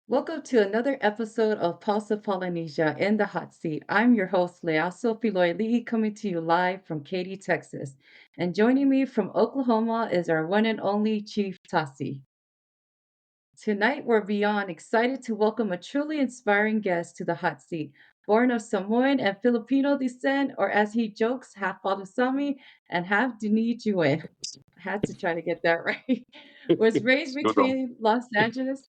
Welcome to another episode of Pulse of Polynesia in the Hot Seat. I'm your host, Leaso Lee, coming to you live from Katy, Texas. And joining me from Oklahoma is our one and only Chief Tasi. Tonight, we're beyond excited to welcome a truly inspiring guest to the hot seat. Born of Samoan and Filipino descent, or as he jokes, half Palusami and half Dinijuan. I had to try to get that right. Was raised Good on. between Los Angeles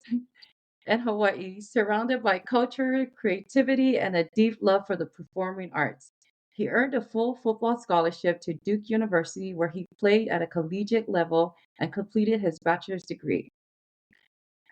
and Hawaii, surrounded by culture, creativity, and a deep love for the performing arts. He earned a full football scholarship to Duke University, where he played at a collegiate level and completed his bachelor's degree.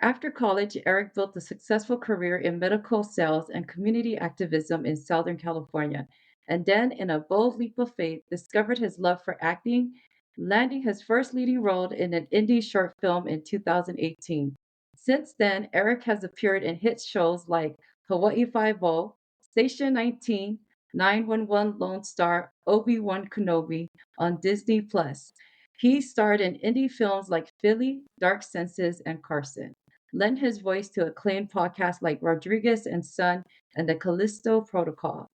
After college, Eric built a successful career in medical sales and community activism in Southern California, and then, in a bold leap of faith, discovered his love for acting, landing his first leading role in an indie short film in 2018. Since then, Eric has appeared in hit shows like Hawaii Five-O, Station 19, 911 Lone Star, Obi-Wan Kenobi on Disney Plus. He starred in indie films like Philly, Dark Senses, and Carson, lent his voice to acclaimed podcasts like Rodriguez and Son and the Callisto Protocol,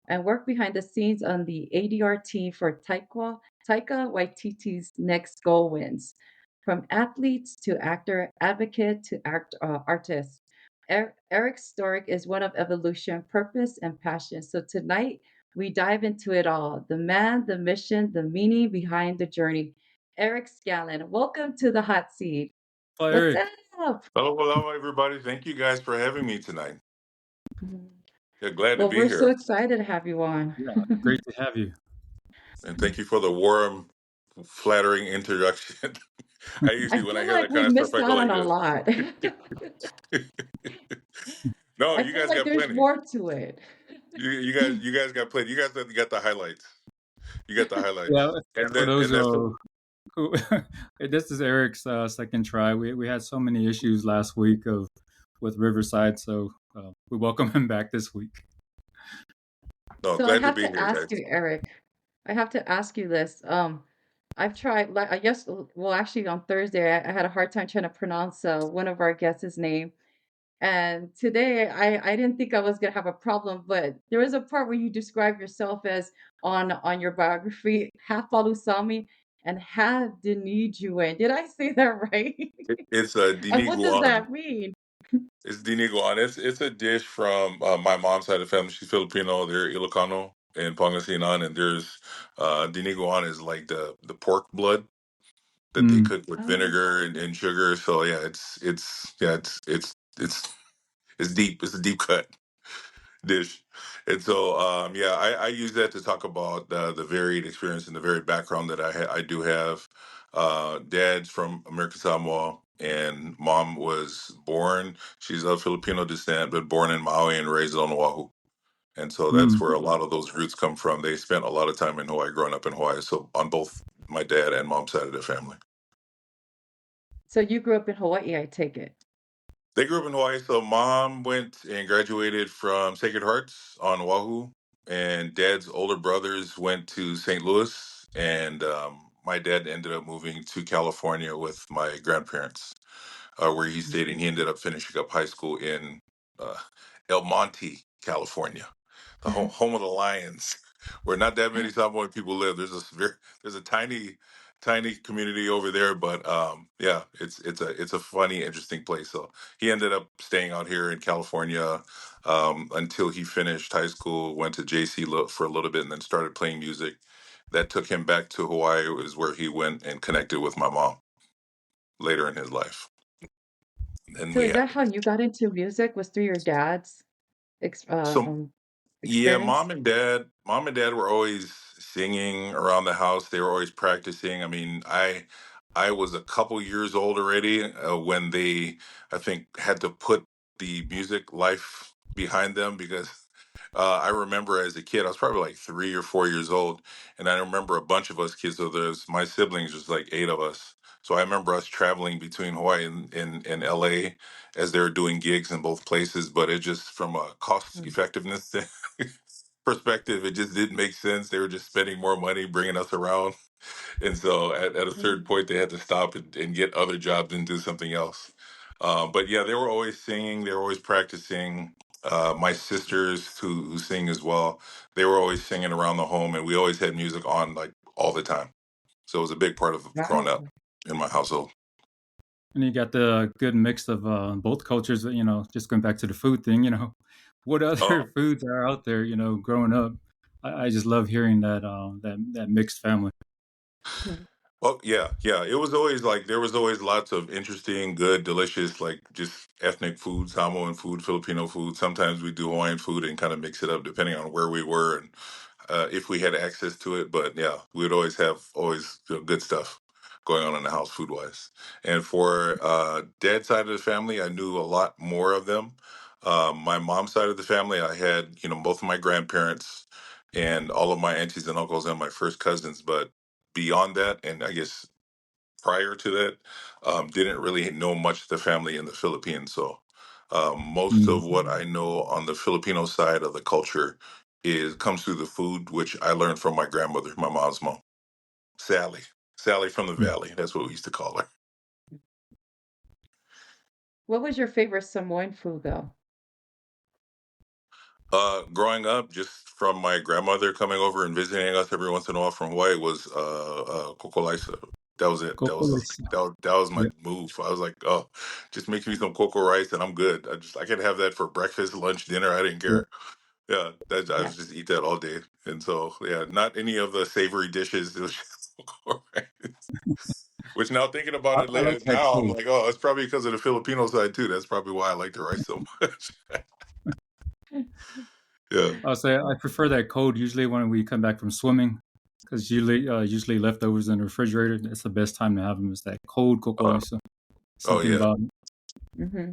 and worked behind the scenes on the ADR team for Taika Waititi's Next Goal Wins. From athletes to actor, advocate to artist, Eric Storick is one of evolution, purpose, and passion. So tonight, we dive into it all: the man, the mission, the meaning behind the journey. Eric Scanlan, welcome to the hot seat. Hi, What's Eric. up? Hello, everybody. Thank you guys for having me tonight. Yeah, glad to Well, be we're so here. excited to have you on. Yeah, great to have you. And thank you for the warm, flattering introduction. I I usually, when I feel hear like that kind we of stuff, missed I go out on like a this. lot. No, I you feel guys like got there's plenty. more to it. You guys got plenty. You guys got the highlights. You got the Yeah, highlights. And for then, those and that's the, who, this is Eric's second try. We had so many issues last week of with Riverside, so we welcome him back this week. no, So I glad to have be to here, ask guys. you, Eric. I have to ask you this. I've tried, like, I guess, well, actually, on Thursday, I had a hard time trying to pronounce one of our guests' name. And today, I didn't think I was gonna have a problem, but there was a part where you describe yourself as on your biography, half Balusami and half Dinijuan. Did I say that right? It's And what does diniguan. that mean? It's diniguan. It's a dish from my mom's side of the family. She's Filipino. They're Ilocano and Pangasinan, and there's diniguan is like the pork blood that they Mm. cook with Oh, vinegar and sugar. So yeah, it's deep. It's a deep cut dish. And so yeah, I use that to talk about the varied experience and the varied background that I do have. Dad's from American Samoa, and mom was born. She's of Filipino descent, but born in Maui and raised on Oahu. And so that's Mm. where a lot of those roots come from. They spent a lot of time in Hawaii, growing up in Hawaii. So on both my dad and mom's side of the family. so you grew up in Hawaii, I take it. They grew up in Hawaii. So mom went and graduated from Sacred Hearts on Oahu, and dad's older brothers went to St. Louis, and my dad ended up moving to California with my grandparents, where he stayed, and he ended up finishing up high school in uh, El Monte, California, the home of the Lions, where not that many Samoan people live. There's a tiny community over there, but yeah, it's a funny, interesting place. So he ended up staying out here in California until he finished high school, went to JC for a little bit, and then started playing music. That took him back to Hawaii, is where he went and connected with my mom later in his life. And So we is had that how you got into music? Was through your dad's ex so yeah, experience? mom and dad were always singing around the house. They were always practicing. I mean, I was a couple years old already when they, I think, had to put the music life behind them, because I remember as a kid, I was probably like 3 or 4 years old, and I remember a bunch of us kids. So there's my siblings, there's like eight of us. So I remember us traveling between Hawaii and LA as they were doing gigs in both places. But it just, from a cost Mm, effectiveness perspective, it just didn't make sense. They were just spending more money bringing us around. And so at a certain mm. point, they had to stop and get other jobs and do something else. But yeah, they were always singing. They were always practicing. My sisters who sing as well, they were always singing around the home, and we always had music on like all the time. So it was a big part of growing up Wow. in my household. And you got the good mix of both cultures. Just going back to the food thing. What Oh, other foods are out there? Growing up, I just love hearing that mixed family. Mhm. oh yeah, yeah. It was always like there was always lots of interesting, good, delicious, like just ethnic food, Samoan food, Filipino food. Sometimes we do Hawaiian food and kind of mix it up depending on where we were and if we had access to it. But yeah, we would always have good stuff going on in the house food wise. And for dad's side of the family, I knew a lot more of them. My mom's side of the family, I had both of my grandparents and all of my aunties and uncles and my first cousins. But beyond that, and I guess prior to that, didn't really know much of the family in the Philippines. So most of Mm. what I know on the Filipino side of the culture is comes through the food, which I learned from my grandmother, my mom's mom, Sally. Sally from the Valley. That's what we used to call her. What was your favorite Samoan food, though? Growing up, just from my grandmother coming over and visiting us every once in a while from Hawaii was kokolaisa. That was it. That Coco was Rice. that was my Yeah, move. I was like, oh, just make me some cocoa rice and I'm good. I could have that for breakfast, lunch, dinner. I didn't yeah. care. Yeah, I Yeah. was just eat that all day. And so yeah, not any of the savory dishes. It was just cocoa rice. Which now thinking about it I like that now, I'm too. like, oh, it's probably because of the Filipino side too. That's probably why I like the rice so much. Yeah. I'll say I prefer that cold usually when we come back from swimming, because usually leftovers in the refrigerator. That's the best time to have them. Is that cold cocoa Uh, rice. oh Something yeah. about it. Hmm.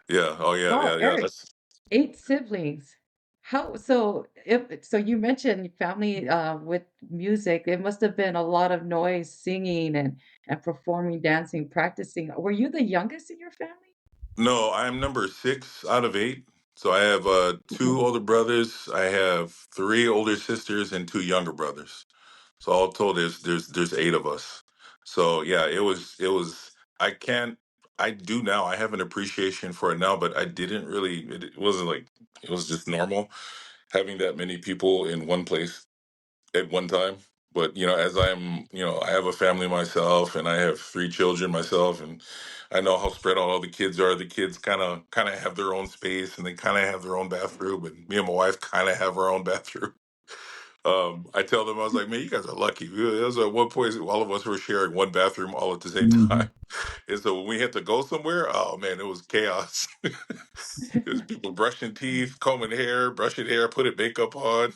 Yeah. Oh yeah. Wow, Yeah. Yeah. Eric, That's 8 siblings. How so if so you mentioned family with music, it must have been a lot of noise, singing and performing, dancing, practicing. Were you the youngest in your family? no. I am number 6 out of 8. So I have Mhm. 2 older brothers. I have 3 older sisters and 2 younger brothers. So all told, there's 8 of us. So yeah, it was. I can't. I do now. I have an appreciation for it now, but I didn't really. It wasn't like it was just normal having that many people in one place at one time. But as I have a family myself, and I have 3 children myself, and I know how spread out all the kids are. The kids kind of have their own space, and they kind of have their own bathroom, and me and my wife kind of have our own bathroom. I tell them I was like, man, you guys are lucky. It was at one point all of us were sharing one bathroom all at the same time, Mhm. and so when we had to go somewhere, oh man, it was chaos. There's people brushing teeth, combing hair, brushing hair, putting makeup on,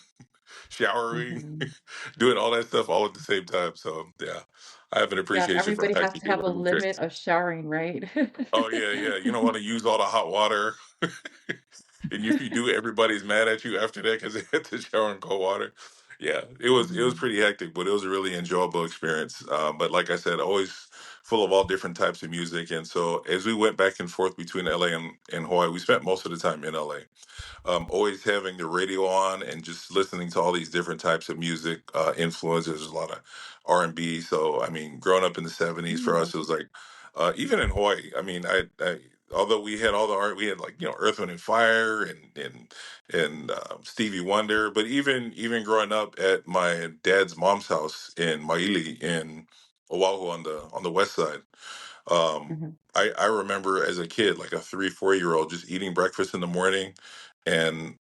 showering, Mhm. doing all that stuff all at the same time. So yeah, I have an Yeah, appreciation for everybody how has you to do have a it. limit of showering, right? Oh yeah, yeah. You don't want to use all the hot water. And if you do, everybody's mad at you after that because they had to shower in cold water. Yeah, it was Mhm. pretty hectic, but it was a really enjoyable experience. But like I said, always full of all different types of music. And so as we went back and forth between LA and Hawaii, we spent most of the time in LA, always having the radio on and just listening to all these different types of music influences. There's a lot of R&B. So I mean, growing up in the '70s for Mm. us, it was like even in Hawaii. I mean, I although we had all the art, we had like Earth, Wind and Fire and Stevie Wonder. But even growing up at my dad's mom's house in Maili in Oahu on the west side. Um, Mhm. I remember as a kid, like a 3 4 year old, just eating breakfast in the morning and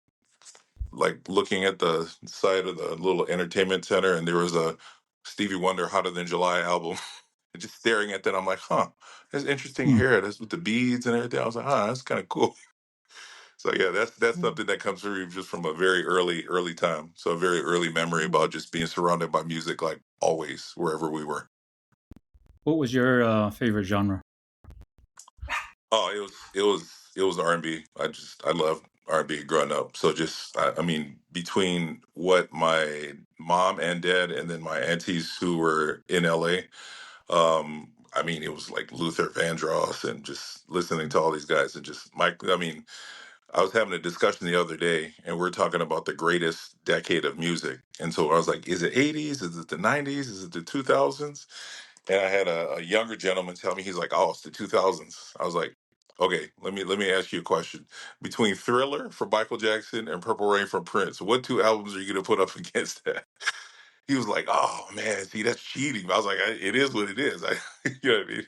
like looking at the side of the little entertainment center, and there was a Stevie Wonder Hotter Than July album. And just staring at that, I'm like, huh, that's interesting Mm. hair. That's with the beads and everything. I was like, huh, that's kind of cool. So yeah, that's Mm. something that comes through just from a very early time. So a very early memory Mm. about just being surrounded by music, like always, wherever we were. What was your favorite genre? Oh, it was R&B. I loved R&B growing up. So just I mean, between what my mom and dad and then my aunties who were in LA, I mean, it was like Luther Vandross and just listening to all these guys and just Mike. I mean, I was having a discussion the other day, and we're talking about the greatest decade of music. And so I was like, is it '80s? Is it the '90s? Is it the 2000s? And I had a younger gentleman tell me, he's like, oh, it's the 2000s. I was like, Okay, let me ask you a question. Between Thriller from Michael Jackson and Purple Rain from Prince, what two albums are you gonna put up against that? He was like, "Oh man, see that's cheating." I was like, "It is what it is." You know what I mean?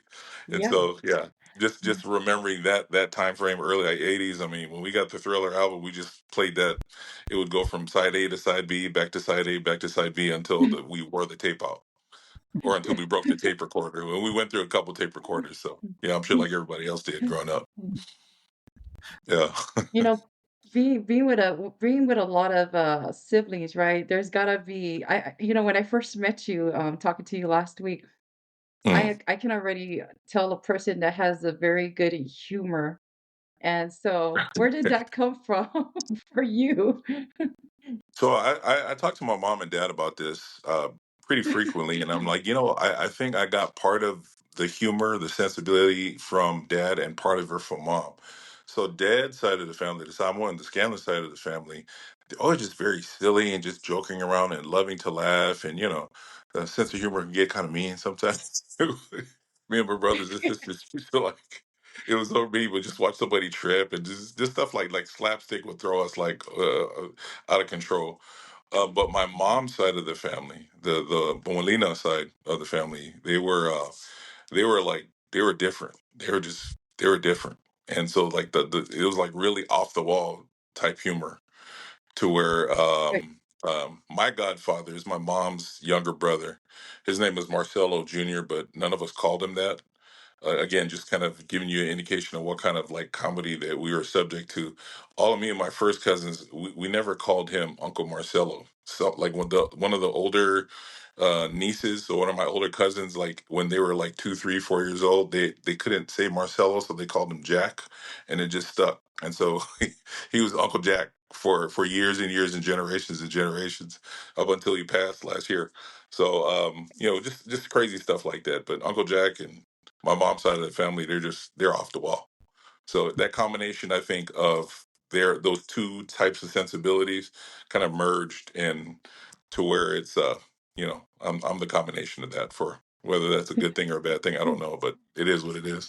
And Yeah. so yeah, just remembering that time frame, early like '80s. I mean, when we got the Thriller album, we just played that. It would go from side A to side B, back to side A, back to side B until we wore the tape out, or until we broke the tape recorder. And we went through a couple tape recorders. So yeah, I'm sure like everybody else did growing up. Yeah. You know, being with a lot of, siblings, right? There's gotta be when I first met you, talking to you last week, Mm. I can already tell a person that has a very good humor, and so where did that come from for you? So I talk to my mom and dad about this pretty frequently, and I'm like, I think I got part of the humor, the sensibility from dad, and part of it from mom. So dad's side of the family, the Samoan, the Scanlan side of the family, they're always just very silly and just joking around and loving to laugh, and the sense of humor can get kind of mean sometimes. Me and my brothers and sisters used to like. It was so me, but just watch somebody trip and just stuff like slapstick would throw us like out of control. But my mom's side of the family, the Molina side of the family, they were different. They were different, and so like the it was like really off the wall type humor to where Right. my godfather is my mom's younger brother. His name is Marcelo Jr., but none of us called him that. Again, just kind of giving you an indication of what kind of like comedy that we were subject to. All of me and my first cousins, we never called him Uncle Marcelo. So like when the one of the older nieces, or one of my older cousins, like when they were like 2, 3, 4 years old, they couldn't say Marcelo, so they called him Jack, and it just stuck. And so he was Uncle Jack for years and years and generations up until he passed last year. So just crazy stuff like that. But Uncle Jack and my mom's side of the family, they're off the wall. So that combination, I think, of those two types of sensibilities kind of merged in to where it's I'm the combination of that. For whether that's a good thing or a bad thing, I don't know, but it is what it is.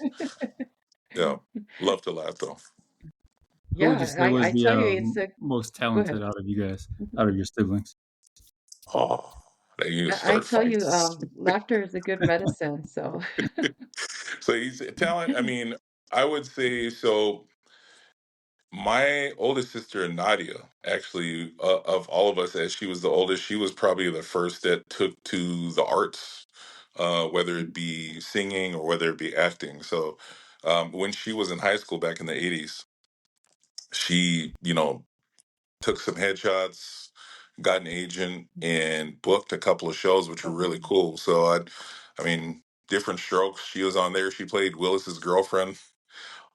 Yeah. Love to laugh though. Who would you Yeah, say I was I the tell you, it's a most go ahead. talented out of you guys, out of your siblings? Oh, they need to I start tell you, fights. laughter is a good medicine, so So he's talent. I mean, I would say so. My oldest sister, Nadia, actually, of all of us, as she was the oldest, she was probably the first that took to the arts, whether it be singing or whether it be acting. So, when she was in high school back in the '80s, she, took some headshots, got an agent, and booked a couple of shows, which were really um, cool. So, I mean, different strokes. She was on there. She played Willis's girlfriend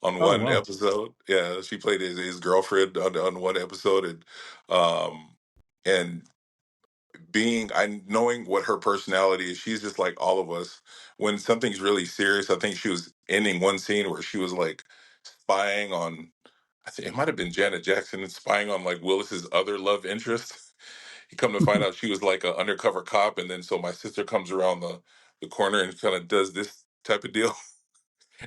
on Oh one wow. episode. Yeah, she played his girlfriend on one episode, um and I knowing what her personality is, she's just like all of us. When something's really serious, I think she was ending one scene where she was like spying on. I think it might have been Janet Jackson and spying on like Willis's other love interest. You come to find out she was like an undercover cop, and then so my sister comes around the corner and kind of does this type of deal.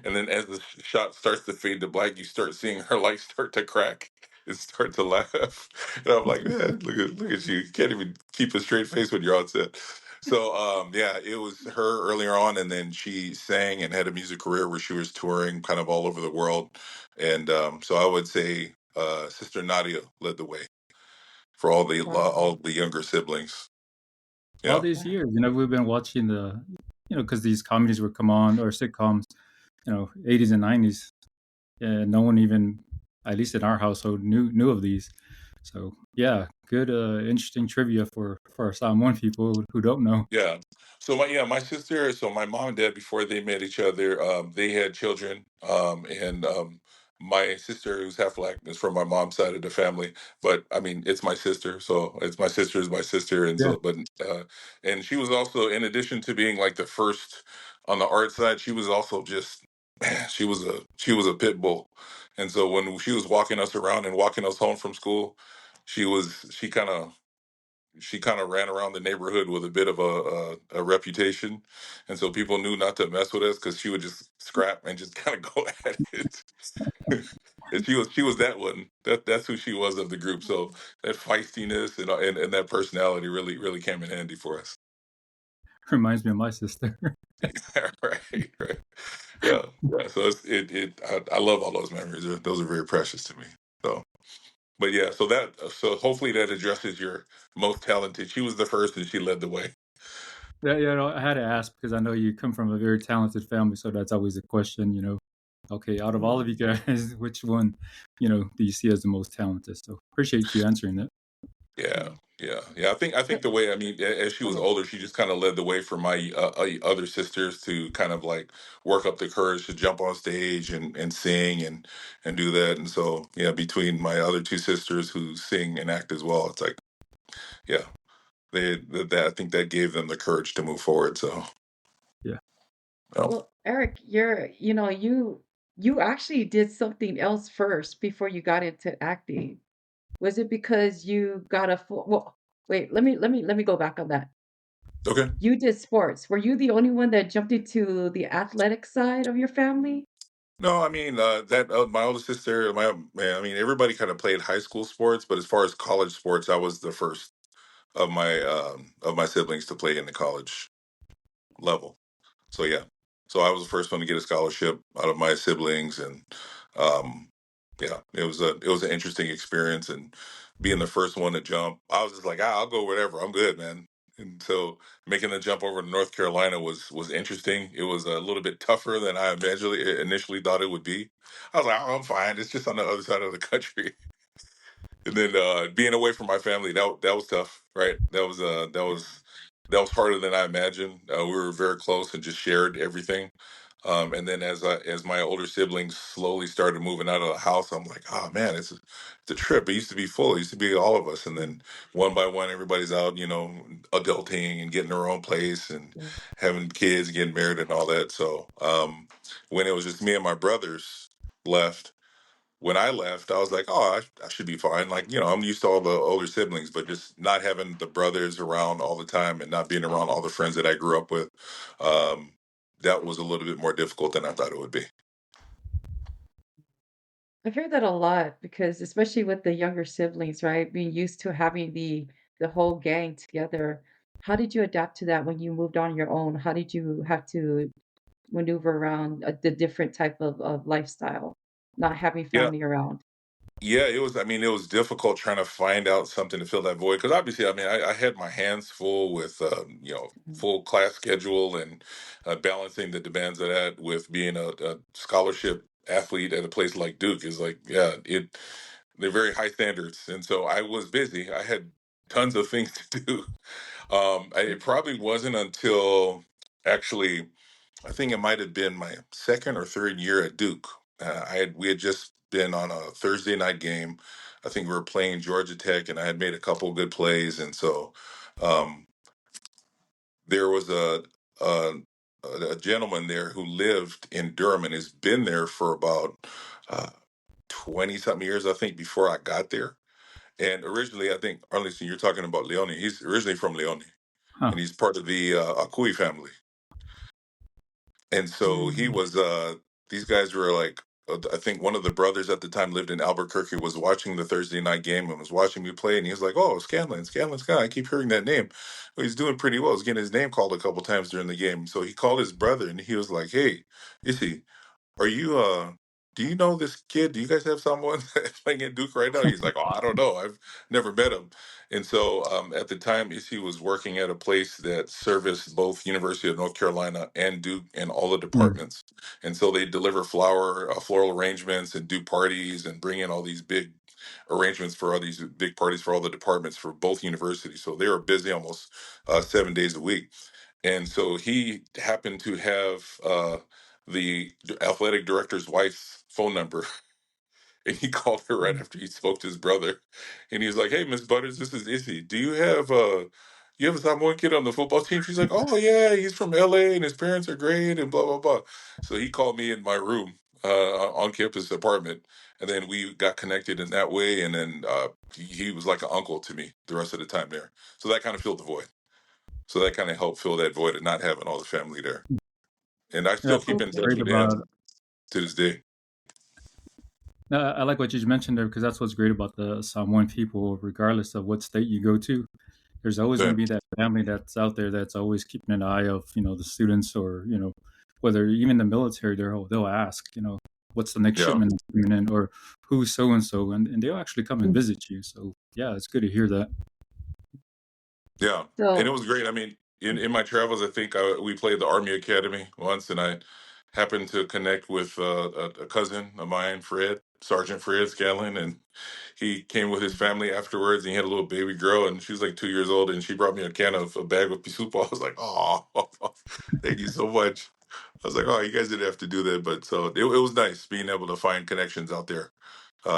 And then as the shot starts to fade to black, you start seeing her lights start to crack and start to laugh. And I'm like, man, look at you. You can't even keep a straight face when you're on set. So yeah, it was her earlier on, and then she sang and had a music career where she was touring kind of all over the world. And so I would say Sister Nadia led the way for wow. all the younger siblings. All Yeah. these years, we've been watching because these comedies would come on, or sitcoms, 80s and 90s, and no one even, at least in our household, knew of these. So yeah, good, interesting trivia for our Samoan people who don't know. Yeah. So my sister, so my mom and dad before they met each other, they had children. And my sister, who's half black, is from my mom's side of the family. But I mean, it's my sister, so it's my sister is my sister, and Yeah. so uh, and she was also, in addition to being like the first on the art side, she was also just man, she was a pit bull. And so when she was walking us around and walking us home from school, she kind of she kind of ran around the neighborhood with a bit of a reputation, and so people knew not to mess with us because she would just scrap and just kind of go at it. And she was that one. That's who she was of the group. So that feistiness and that personality really came in handy for us. Reminds me of my sister. Right, right. Yeah, yeah. So I love all those memories. Those are very precious to me. So, but yeah, so hopefully that addresses your most talented. She was the first, and she led the way. Yeah, yeah. No, I had to ask because I know you come from a very talented family, so that's always a question. Okay, out of all of you guys, which one, do you see as the most talented? So appreciate you answering that. Yeah, Yeah. yeah. I think the way, I mean, as she was Okay. older, she just kind of led the way for my other sisters to kind of like work up the courage to jump on stage and sing and do that. And so, yeah, between my other two sisters who sing and act as well, it's like, yeah, I think that gave them the courage to move forward. So, Yeah. well, Well, Eric, you actually did something else first before you got into acting. Was it because you got a full, well, wait, let me go back on that. okay. You did sports. Were you the only one that jumped into the athletic side of your family? No, I mean that my older sister, man, I mean everybody kind of played high school sports, but as far as college sports, I was the first of my siblings to play in the college level. So yeah, so I was the first one to get a scholarship out of my siblings, and um, yeah, it was an interesting experience, and being the first one to jump, I was just like, I'll go whatever, I'm good, man. And so making the jump over to North Carolina was interesting. It was a little bit tougher than I initially thought it would be. I was like, oh, I'm fine. It's just on the other side of the country. And then being away from my family, that was tough, right? That was harder than I imagined. We were very close and just shared everything. And then as my older siblings slowly started moving out of the house, I'm like, oh man, it's a trip. It used to be full. It used to be all of us, and then one by one, everybody's out, adulting and getting their own place and Yeah. having kids, getting married, and all that. So when it was just me and my brothers left, when I left, I was like, oh, I should be fine. Like, I'm used to all the older siblings, but just not having the brothers around all the time and not being around all the friends that I grew up with, um, that was a little bit more difficult than I thought it would be. I hear that a lot because especially with the younger siblings, right? Being used to having the whole gang together. How did you adapt to that when you moved on your own? How did you have to maneuver around the different type of lifestyle, not having Yeah. family around? Yeah, it was. I mean, it was difficult trying to find out something to fill that void because obviously, I mean, I had my hands full with Mhm. full class schedule and balancing the demands of that with being a scholarship athlete at a place like Duke is like, yeah, they're very high standards, and so I was busy. I had tons of things to do. It probably wasn't until actually I think it might have been my second or third year at Duke. We had just been on a Thursday night game. I think we were playing Georgia Tech, and I had made a couple of good plays, and so um, there was a a gentleman there who lived in Durham and has been there for about 20 something years, I think, before I got there. And originally, I think Arlington, you're talking about Leone. He's originally from Leone, Huh. and he's part of the Akui family. And so he Mm. was these guys were like I think one of the brothers at the time lived in Albuquerque, was watching the Thursday night game and was watching me play, and he was like, oh, Scanlan's guy, I keep hearing that name. Well, he's doing pretty well. He's getting his name called a couple times during the game. So he called his brother and he was like, hey, is he are you do you know this kid? Do you guys have someone playing at Duke right now? He's like, oh, I don't know. I've never met him. And so at the time, he was working at a place that serviced both University of North Carolina and Duke and all the Mm. departments. And so they deliver floral arrangements and do parties and bring in all these big arrangements for all these big parties for all the departments for both universities. So they were busy almost 7 days a week. And so he happened to have the athletic director's wife's phone number, and he called her right Mm. after he spoke to his brother, and he was like, "Hey, Miss Butters, this is Izzy. Do you have a Samoan kid on the football team?" She's like, "Oh yeah, he's from LA, and his parents are great, and blah blah blah." So he called me in my room on campus apartment, and then we got connected in that way. And then he was like an uncle to me the rest of the time there. So that kind of filled the void. So that kind of helped fill that void of not having all the family there. And I Yeah, still that's keep what's in Okay. touch great with them about. to this day. I like what you mentioned there because that's what's great about the Samoan people, regardless of what state you go to. There's always going Yeah. to be that family that's out there that's always keeping an eye of the students, or whether even the military. They'll ask, what's the next Yeah. shipment that's coming in, or who's so and so, and they'll actually come and Mm. visit you. So yeah, it's good to hear that. Yeah, and it So, was great. I mean, in my travels, I think we played the Army Academy once, and I happened to connect with a cousin of mine, Fred, Sergeant Fred Scanlan, and he came with his family afterwards. And he had a little baby girl, and she was like 2 years old, and she brought me a bag of pisupo. I was like, oh, thank you so much. I was like, oh, you guys didn't have to do that, but so it was nice being able to find connections out there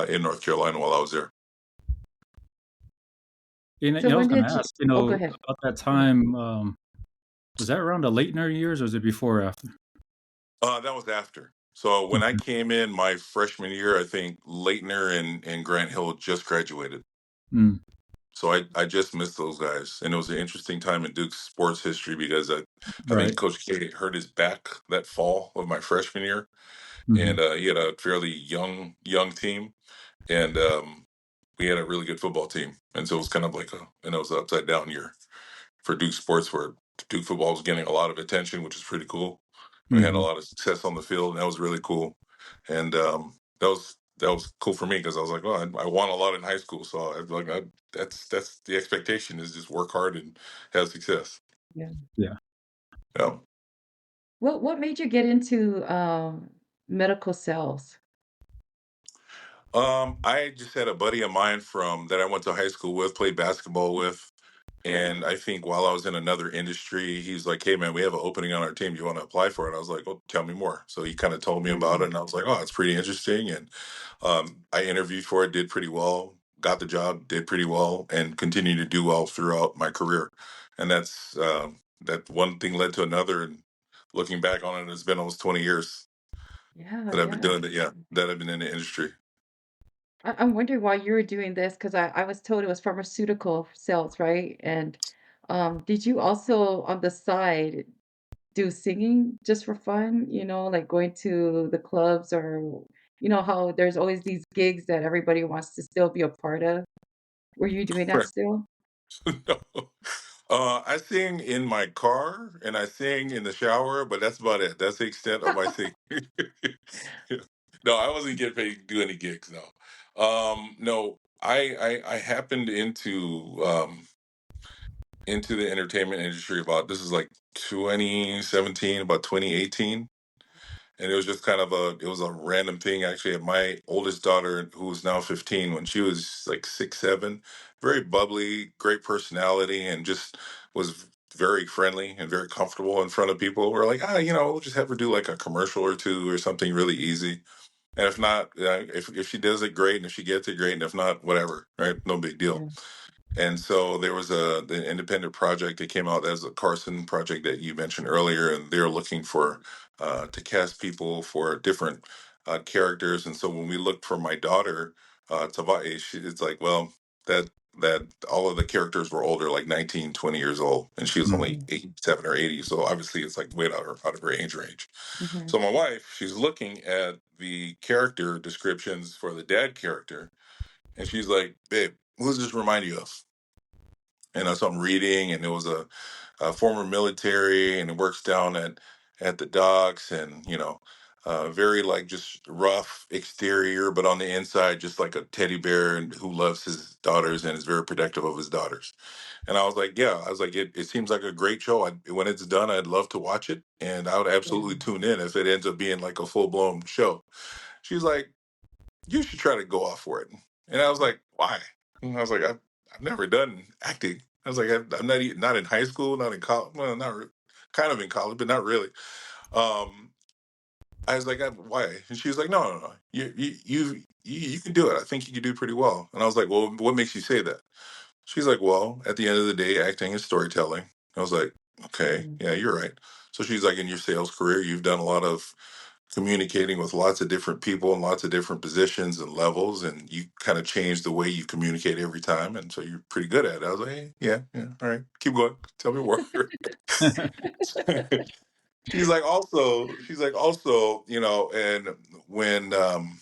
in North Carolina while I was there. And so I was when going to did you? ask, Oh, go ahead. about that Go ahead. time. Was that around the later years, or was it before or after? That was after. So when I Okay. came in my freshman year, I think Leitner and Grant Hill just graduated. Mm, So I just missed those guys. And it was an interesting time in Duke's sports history because I think right. Coach K hurt his back that fall of my freshman year. Hmm. And he had a fairly young team. And we had a really good football team. And so it was kind of like it was an upside down year for Duke sports where Duke football was getting a lot of attention, which is pretty cool. We had a Hmm. lot of success on the field, and that was really cool. And that was cool for me because I was like, oh, I won a lot in high school, so that's the expectation is just work hard and have success. Yeah. Yeah. Yeah. What made you get into medical sales? I just had a buddy of mine from that I went to high school with, played basketball with. And I think while I was in another industry, he's like, "Hey, man, we have an opening on our team. Do you want to apply for it?" I was like, "Oh, tell me more." So he kind of told me about it, Mm, and I was like, "Oh, it's pretty interesting." And I interviewed for it, did pretty well, got the job, did pretty well, and continued to do well throughout my career. And that one thing led to another. And looking back on it, it's been almost 20 years yeah, that I've been yeah. doing it. Yeah, that I've been in the industry. I'm wondering why you were doing this because I was told it was pharmaceutical sales, right? And did you also on the side do singing just for fun? Like going to the clubs or how there's always these gigs that everybody wants to still be a part of. Were you doing that still? No. I sing in my car and I sing in the shower, but that's about it. That's the extent of my singing. No, I wasn't getting paid to do any gigs. No, no. I happened into the entertainment industry about this is like 2017, about 2018, and it was just kind of a random thing. Actually, my oldest daughter, who is now 15, when she was like 6, 7, very bubbly, great personality, and just was very friendly and very comfortable in front of people. We're like, we'll just have her do like a commercial or two or something really easy. And if not, if she does it, great. And if she gets it, great. And if not, whatever, right? No big deal. Yeah. And so there was the independent project that came out as a Carson project that you mentioned earlier, and they're looking for to cast people for different characters. And so when we looked for my daughter, Tavae, it's like, well, that that all of the characters were older, like 19, 20 years old, and she was Mm, only Mhm. 87 or 80. So obviously it's like way out of her age range. Mhm. So my wife, she's looking at the character descriptions for the dad character, and she's like, babe, who does this remind you of? And so I'm reading, and it was a former military, and it works down at the docks, and very like just rough exterior, but on the inside, just like a teddy bear, and who loves his daughters and is very protective of his daughters. And I was like, yeah, I was like, it seems like a great show. When it's done, I'd love to watch it, and I would Yeah. absolutely tune in if it ends up being like a full blown show. She's like, you should try to go off for it. And I was like, why? And I was like, I've never done acting. I was like, I'm not in high school, not in college. Well, kind of in college, but not really. Um, I was like, why? And she was like, no, no, no. You can do it. I think you can do pretty well. And I was like, well, what makes you say that? She's like, well, at the end of the day, acting is storytelling. I was like, okay, Mhm. yeah, you're right. So she's like, in your sales career, you've done a lot of communicating with lots of different people and lots of different positions and levels, and you kind of change the way you communicate every time, and so you're pretty good at it. I was like, hey, yeah, yeah, all right, keep going, tell me more. She's like also, and when um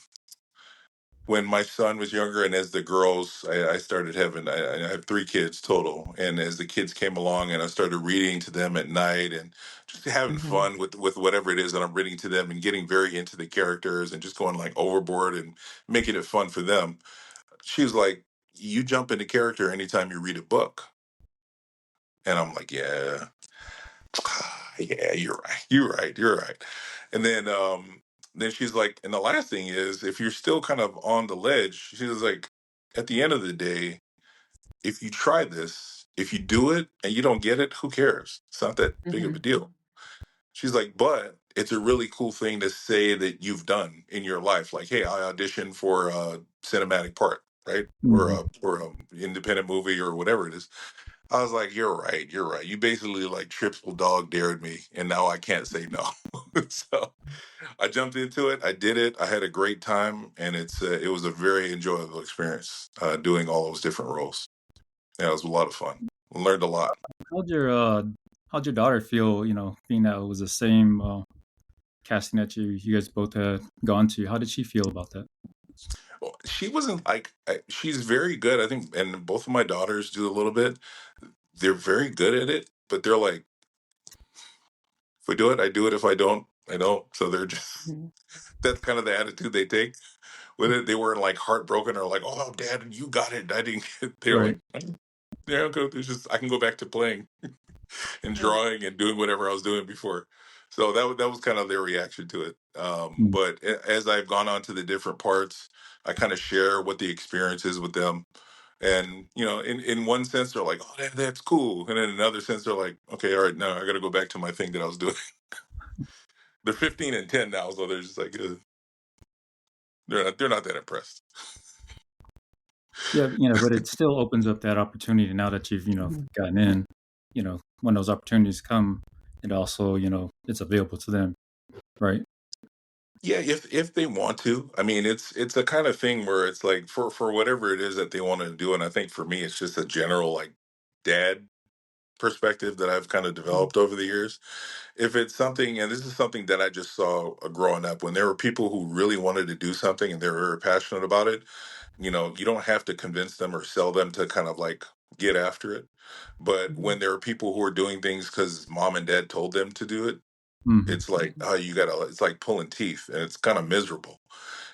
when my son was younger, and as the girls, I started having, I have three kids total, and as the kids came along, and I started reading to them at night, and just having Mhm. fun with whatever it is that I'm reading to them, and getting very into the characters, and just going like overboard and making it fun for them. She was like, "You jump into character anytime you read a book," and I'm like, "Yeah, yeah, you're right, you're right." And then she's like, and the last thing is, if you're still kind of on the ledge, she was like, at the end of the day, if you try this, if you do it and you don't get it, who cares? It's not that big of a Mhm. deal. She's like, but it's a really cool thing to say that you've done in your life. Like, hey, I auditioned for a cinematic part, right? Mhm. Or a independent movie or whatever it is. I was like, you're right, you're right. You basically like triple dog dared me, and now I can't say no. So I jumped into it. I did it. I had a great time, and it was a very enjoyable experience doing all those different roles. Yeah, it was a lot of fun. Learned a lot. How'd your uh how'd your daughter feel, being that it was the same casting that you guys both had gone to? How did she feel about that? Well, she wasn't like she's very good. I think, and both of my daughters do a little bit. They're very good at it, but they're like, if we do it, I do it. If I don't, I don't. So they're just Mhm. that's kind of the attitude they take with it. They weren't like heartbroken or like, "Oh, Dad, you got it. I didn't." They're Right. like, "Yeah, okay, it's just I can go back to playing and Yeah. drawing and doing whatever I was doing before." So that was kind of their reaction to it. Mm. But as I've gone on to the different parts, I kind of share what the experience is with them. And in one sense, they're like, "Oh, that's cool," and in another sense, they're like, "Okay, all right, now I got to go back to my thing that I was doing." They're 15 and 10 now, so they're just like, they're not that impressed. Yeah, but it still opens up that opportunity now that you've, Mhm. gotten in, when those opportunities come, it also, it's available to them, right? Yeah, if they want to. I mean, it's a kind of thing where it's like for whatever it is that they want to do, and I think for me, it's just a general like dad perspective that I've kind of Mhm. developed over the years. If it's something, and this is something that I just saw growing up, when there were people who really wanted to do something and they were very passionate about it, you don't have to convince them or sell them to kind of like get after it. But Mhm. when there are people who are doing things because mom and dad told them to do it, Mhm. it's like, Mhm. oh, it's like pulling teeth, and it's kind of miserable.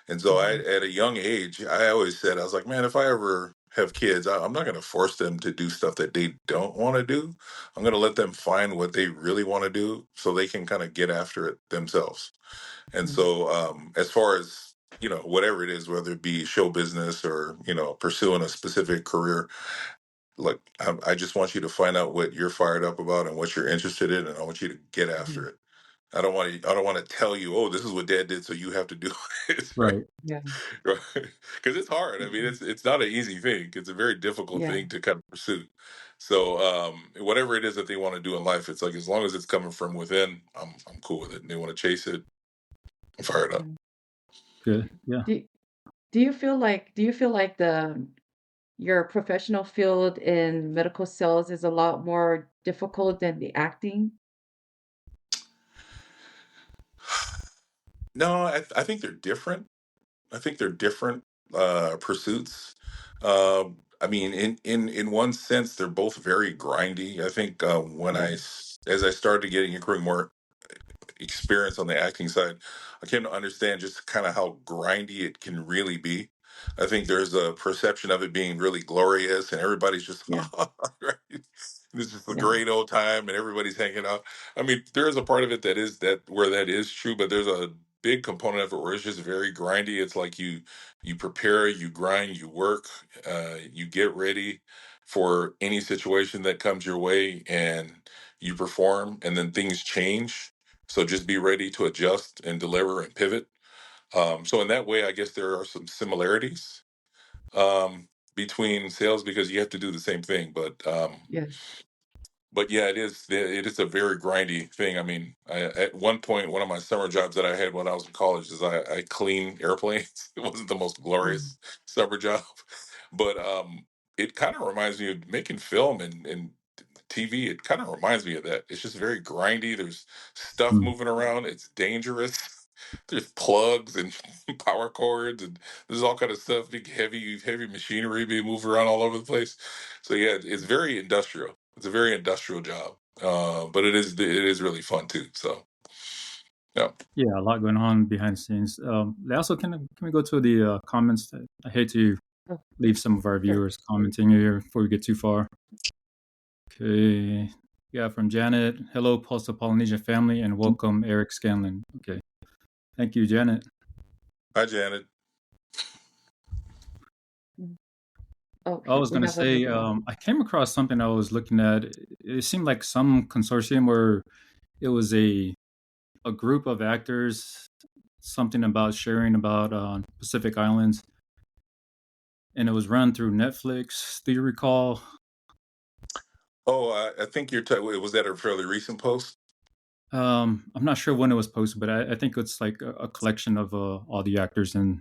And so Mhm. at a young age, I always said, I was like, man, if I ever have kids, I'm not going to force them to do stuff that they don't want to do. I'm going to let them find what they really want to do so they can kind of get after it themselves. And Mhm. so, as far as, whatever it is, whether it be show business or, pursuing a specific career, like, I just want you to find out what you're fired up about and what you're interested in. And I want you to get after Mhm. it. I don't want to tell you, oh, this is what dad did, so you have to do it, right? Right. Yeah. Right. Because it's hard. I mean, Mhm. it's not an easy thing. It's a very difficult Yeah. thing to kind of pursue. So, whatever it is that they want to do in life, it's like as long as it's coming from within, I'm cool with it. And they want to chase it, I'm fired up. Yeah. Good. Yeah. Do do you feel like the your professional field in medical sales is a lot more difficult than the acting? No, I think they're different. I think they're different pursuits. I mean, in one sense, they're both very grindy. I think Yeah. as I started getting increasing more experience on the acting side, I came to understand just kind of how grindy it can really be. I think there's a perception of it being really glorious, and everybody's just Yeah. right. This is a Yeah. great old time, and everybody's hanging out. I mean, there is a part of it that is that where that is true, but there's a big component of it where it's just very grindy. It's like you prepare, you grind, you work, you get ready for any situation that comes your way, and you perform, and then things change, so just be ready to adjust and deliver and pivot. So in that way, I guess there are some similarities between sales because you have to do the same thing. But Yes. But yeah, it is a very grindy thing. I mean, at one point, one of my summer jobs that I had when I was in college is I cleaned airplanes. It wasn't the most Mm, glorious summer job, but it kind of reminds me of making film and TV. It kind of reminds me of that. It's just very grindy. There's stuff Mm. moving around. It's dangerous. There's plugs and power cords, and there's all kind of stuff, big heavy machinery being moved around all over the place. So yeah, it's very industrial. It's a very industrial job, but it is really fun too. So yeah, Yeah, a lot going on behind the scenes. Also, can we go to the comments? I hate to oh, leave some of our sure. viewers commenting here before we get too far. Okay. Yeah, from Janet. Hello, Pulse of Polynesia family, and welcome, Eric Scanlan. Okay. Thank you, Janet. hi Janet. Mm. I Okay, was we going to have say, another one. I came across something I was looking at. It seemed like some consortium where it was a group of actors, something about sharing about Pacific Islands, and it was run through Netflix. Do you recall? Oh, I think was that a fairly recent post? I'm not sure when it was posted, but I think it's like a collection of all the actors, and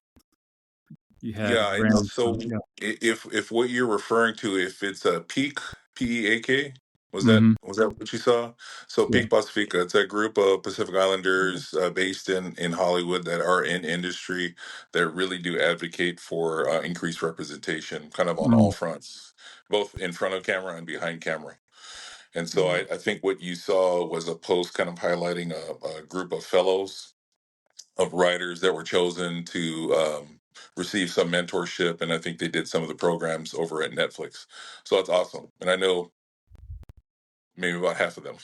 you had Yeah, random. so Yeah. if what you're referring to, if it's a Peak PEAK, was that Mm-hmm. was that what you saw? So Yeah. Peak Pacifica, it's a group of Pacific Islanders based in Hollywood that are in industry that really do advocate for increased representation, kind of on all Mm, fronts, both in front of camera and behind camera. And so Mm, I think what you saw was a post kind of highlighting a group of fellows of writers that were chosen to receive some mentorship, and I think they did some of the programs over at Netflix. So that's awesome, and I know maybe about half of them,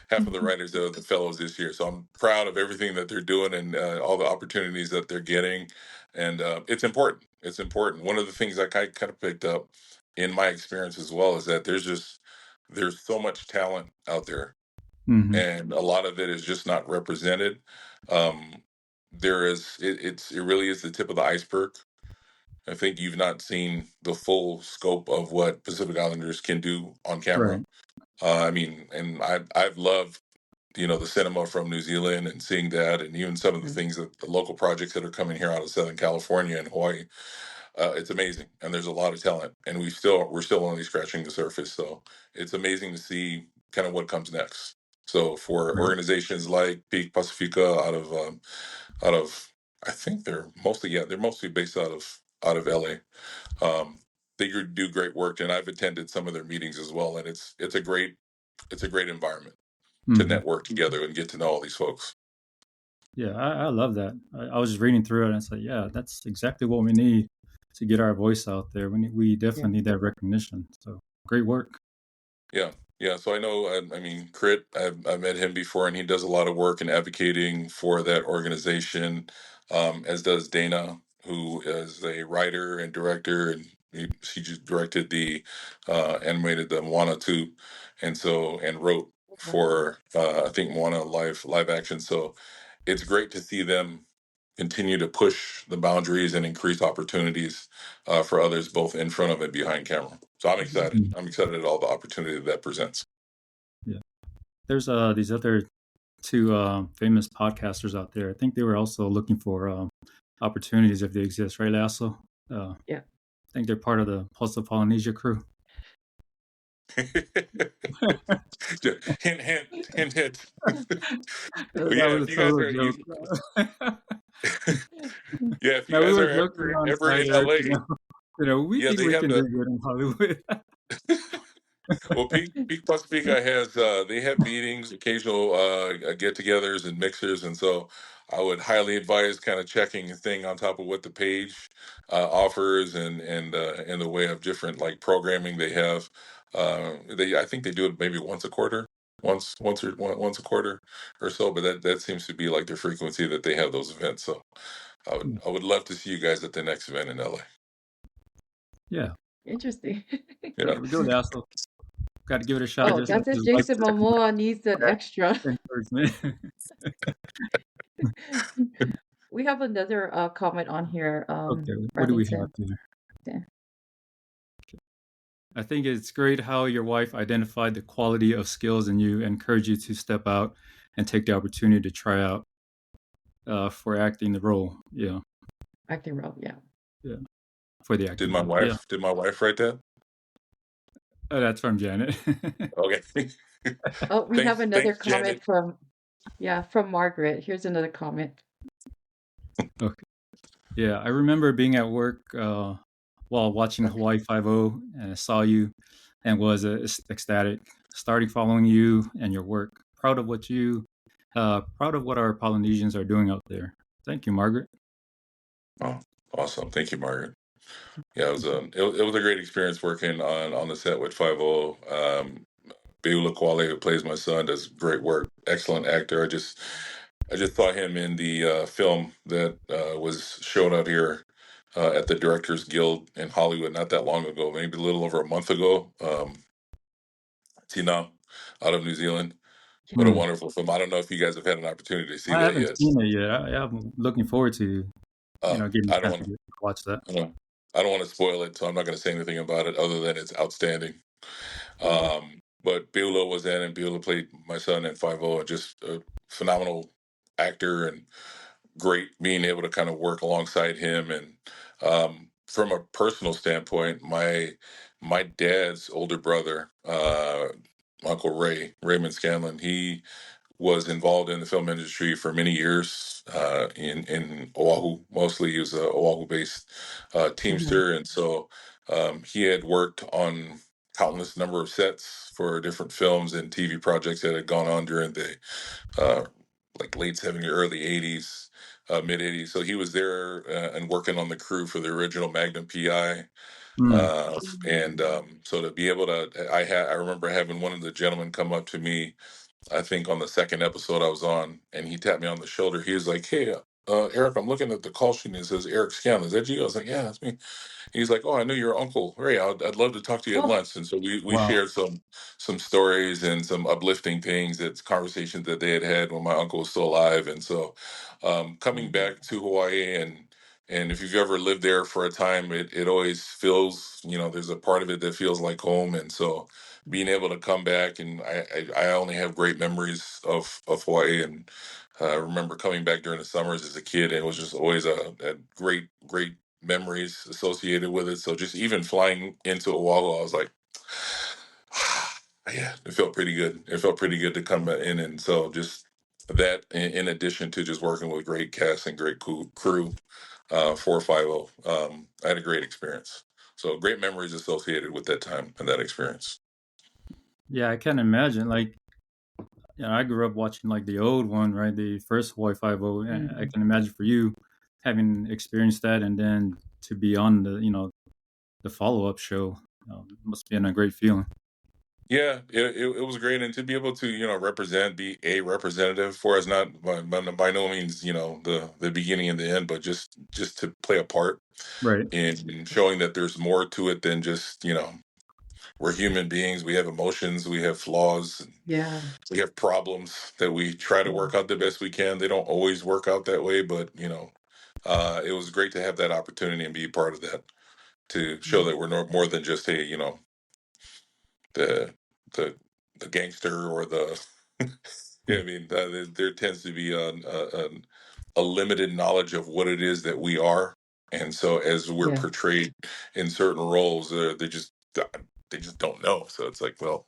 half of the writers are the fellows this year. So I'm proud of everything that they're doing and all the opportunities that they're getting, and it's important. It's important. One of the things I kind of picked up in my experience as well is that there's so much talent out there, mm-hmm. and a lot of it is just not represented. Um, it really is the tip of the iceberg. I think you've not seen the full scope of what Pacific Islanders can do on camera. Right. I mean, and I've loved the cinema from New Zealand and seeing that, and even some of the mm, things that the local projects that are coming here out of Southern California and Hawaii. It's amazing, and there's a lot of talent, and we're still only scratching the surface. So it's amazing to see kind of what comes next. So for Right. organizations like Peak Pacifica out of I think they're mostly based out of LA. Um, they do great work, and I've attended some of their meetings as well, and it's a great environment to Mm-hmm. network together and get to know all these folks. Yeah, I love that. I was just reading through it, and it's like, yeah, that's exactly what we need to get our voice out there. We yeah. definitely need that recognition. So great work. Yeah, yeah. So I know. I mean, Crit. I've met him before, and he does a lot of work in advocating for that organization. As does Dana, who is a writer and director, and she just directed animated the Moana 2, and wrote for I think Moana live action. So it's great to see them continue to push the boundaries and increase opportunities for others, both in front of and behind camera. So I'm Mhm. excited. I'm excited at all the opportunity that presents. Yeah. There's these other two famous podcasters out there. I think they were also looking for opportunities if they exist, right, Lasso? I Yeah. think they're part of the Pulse of Polynesia crew. Hint, hint, hint, hint. But That yeah, was if a you guys total are you, joke. yeah, if you No, we guys were are joking ever on ever site, in Eric. LA, We yeah, think they we have can do the good in Hollywood. Well, Peak Pacifica they have meetings, occasional get-togethers and mixers, and so I would highly advise kind of checking a thing on top of what the page offers and in the way of different like programming they have. I think they do it maybe once a quarter, once a quarter or so, but that seems to be like their frequency that they have those events. So I would love to see you guys at the next event in LA. Yeah, Interesting. Yeah. there we go, Lasso. Got to give it a shot Oh, just that says to Jason Momoa needs an extra. encouragement. We have another comment on here, Okay, what do we have Remington. here? Yeah. I think it's great how your wife identified the quality of skills in you and encouraged you to step out and take the opportunity to try out for acting the role. Yeah, Acting role, yeah. yeah, for the Did acting my role. Yeah, wife did my wife write that? that's from Janet. Okay. Oh, we have another Thanks, comment Janet. from yeah, from Margaret. Here's another comment. Okay. Yeah, I remember being at work while watching Okay. Hawaii Five O, and I saw you and was ecstatic. Starting following you and your work. Proud of what our Polynesians are doing out there. Thank you, Margaret. Oh, awesome. Thank you, Margaret. Yeah, it was a great experience working on the set with 50. Beula Kwale, who plays my son, does great work. Excellent actor. I just saw him in the film that was shown out here at the Directors Guild in Hollywood not that long ago, maybe a little over a month ago. Tina, out of New Zealand. Yeah. What a Hmm. wonderful film. I don't know if you guys have had an opportunity to see I that haven't yet. seen it yet. I'm looking forward to getting a I don't chance want to watch that. I don't, I don't want to spoil it, so I'm not going to say anything about it other than it's outstanding. Oh, But Beulah was in, and Beulah played my son in 50, and just a phenomenal actor and great being able to kind of work alongside him. And from a personal standpoint, my dad's older brother, Uncle Raymond Scanlan, he was involved in the film industry for many years in Oahu. Mostly, he was a Oahu-based mhm. teamster, and so he had worked on countless number of sets for different films and TV projects that had gone on during the uh, like late '70s, early '80s, mid '80s. So he was there and working on the crew for the original Magnum PI. Hmm. And so to be able to, I remember having one of the gentlemen come up to me, I think on the second episode I was on, and he tapped me on the shoulder. He was like, "Hey, Eric, I'm looking at the call sheet and it says Eric Scanlan. Is that you?" I was like, "Yeah, that's me." He's like, "Oh, I know your uncle Ray. I'd love to talk to you at Oh, lunch." And so we Wow. shared some stories and some uplifting things. It's conversations that they had had when my uncle was still alive. And so coming mhm. back to Hawaii and if you've ever lived there for a time, it always feels, there's a part of it that feels like home. And so being able to come back, and I only have great memories of Hawaii. And I remember coming back during the summers as a kid, and it was just always a great memories associated with it. So just even flying into Oahu, I was like, yeah, it felt pretty good. It felt pretty good to come in, and so just that, in addition to just working with great cast and great crew, 450, I had a great experience. So great memories associated with that time and that experience. Yeah, I can imagine. I grew up watching like the old one, right? The first Hawaii Five O. I Mhm. can imagine for you having experienced that, and then to be on the follow up show. Must have been a great feeling. Yeah, it was great, and to be able to be a representative for us, not by no means the beginning and the end, but just to play a part Right. in showing that there's more to it than just we're human beings, we have emotions, we have flaws, and Yeah. we have problems that we try to Yeah. work out the best we can. They don't always work out that way, but it was great to have that opportunity and be a part of that, to show Mhm. that we're no more than just the the the gangster or the yeah, I mean, there tends to be a limited knowledge of what it is that we are, and so as we're Yeah. portrayed in certain roles, they just don't know. So it's like, well,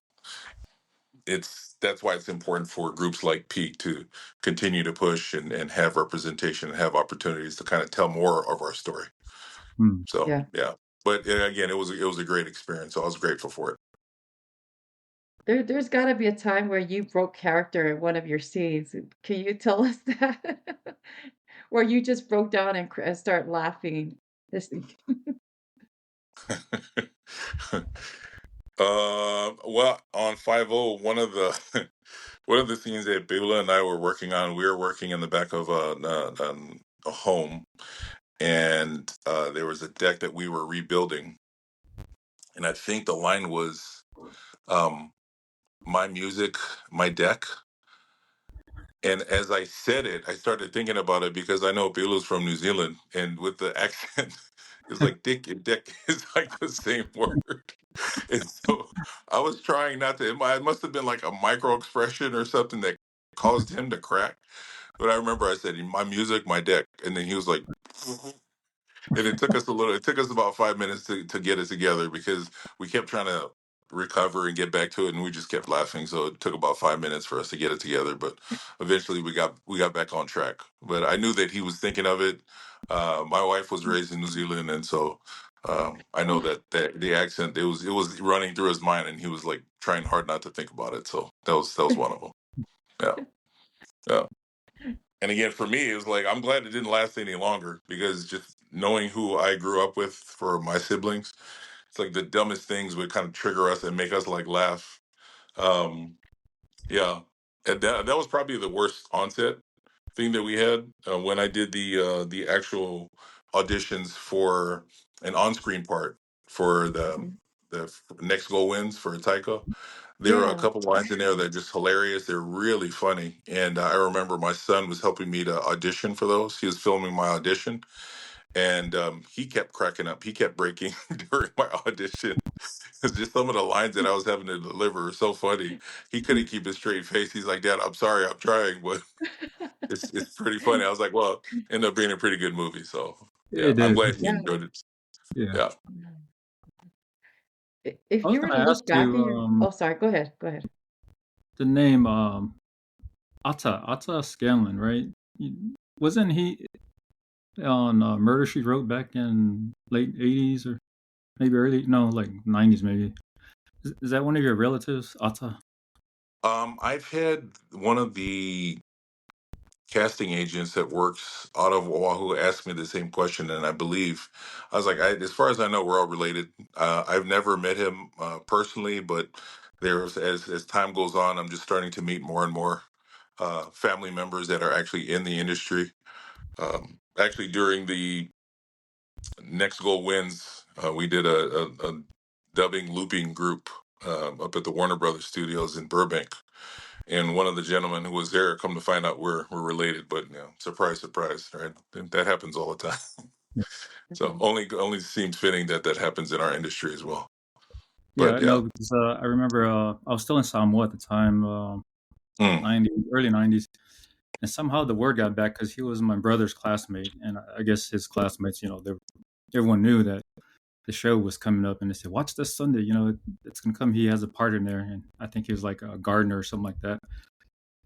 it's that's why it's important for groups like Peak to continue to push and have representation and have opportunities to kind of tell more of our story. Hmm. So Yeah. yeah, but again, it was a great experience. So I was grateful for it. There's gotta be a time where you broke character in one of your scenes. Can you tell us that? Where you just broke down and start laughing. This Well, on 50, one of the scenes that Beulah and I were working on, we were working in the back of a home, and there was a deck that we were rebuilding, and I think the line was, um, "My music, my deck." And as I said it, I started thinking about it because I know Beulah's from New Zealand, and with the accent, it's like dick and deck is like the same word. And so I was trying not to. It must have been like a micro expression or something that caused him to crack. But I remember I said, "My music, my deck," and then he was like, and it took us a little. It took us about 5 minutes to get it together because we kept trying to recover and get back to it, and we just kept laughing. So it took about 5 minutes for us to get it together. But eventually, we got back on track. But I knew that he was thinking of it. My wife was raised in New Zealand, and so I know that the accent it was running through his mind, and he was like trying hard not to think about it. So that was one of them. Yeah, yeah. And again, for me, it was like I'm glad it didn't last any longer because just knowing who I grew up with for my siblings, it's like the dumbest things would kind of trigger us and make us like laugh. Um, yeah, and that was probably the worst onset thing that we had when I did the actual auditions for an on-screen part for Mhm. the next goal wins for Taika. There are a Yeah. couple lines in there that are just hilarious. They're really funny, and I remember my son was helping me to audition for those. He was filming my audition, and he kept cracking up. He kept breaking during my audition. It's just some of the lines that I was having to deliver are so funny. He couldn't keep a straight face. He's like, "Dad, I'm sorry, I'm trying, but it's pretty funny." I was like, "Well, ended up being a pretty good movie." So yeah, It I'm is. glad he Yeah. enjoyed it. Yeah. Yeah. If I was you were gonna to ask look back you in your oh, sorry, go ahead. Go ahead. the name Atta Scanlan, right? Wasn't he on Murder She Wrote back in late '80s or maybe early no like '90s maybe? Is that one of your relatives, Atta? I've had one of the casting agents that works out of Oahu asked me the same question, and I believe I was like, as far as I know, we're all related. I've never met him personally, but there's as time goes on, I'm just starting to meet more and more family members that are actually in the industry. Actually, during the Next Goal Wins, we did a dubbing looping group up at the Warner Brothers Studios in Burbank, and one of the gentlemen who was there, come to find out we're related. But surprise, surprise, right? And that happens all the time. So Mhm. only seems fitting that that happens in our industry as well. Yeah, But yeah. no, because I remember I was still in Samoa at the time, Mm. 90s, early '90s, and somehow the word got back because he was my brother's classmate, and I guess his classmates, everyone knew that the show was coming up, and they said, "Watch this Sunday, it's gonna come." He has a part in there, and I think he was like a gardener or something like that.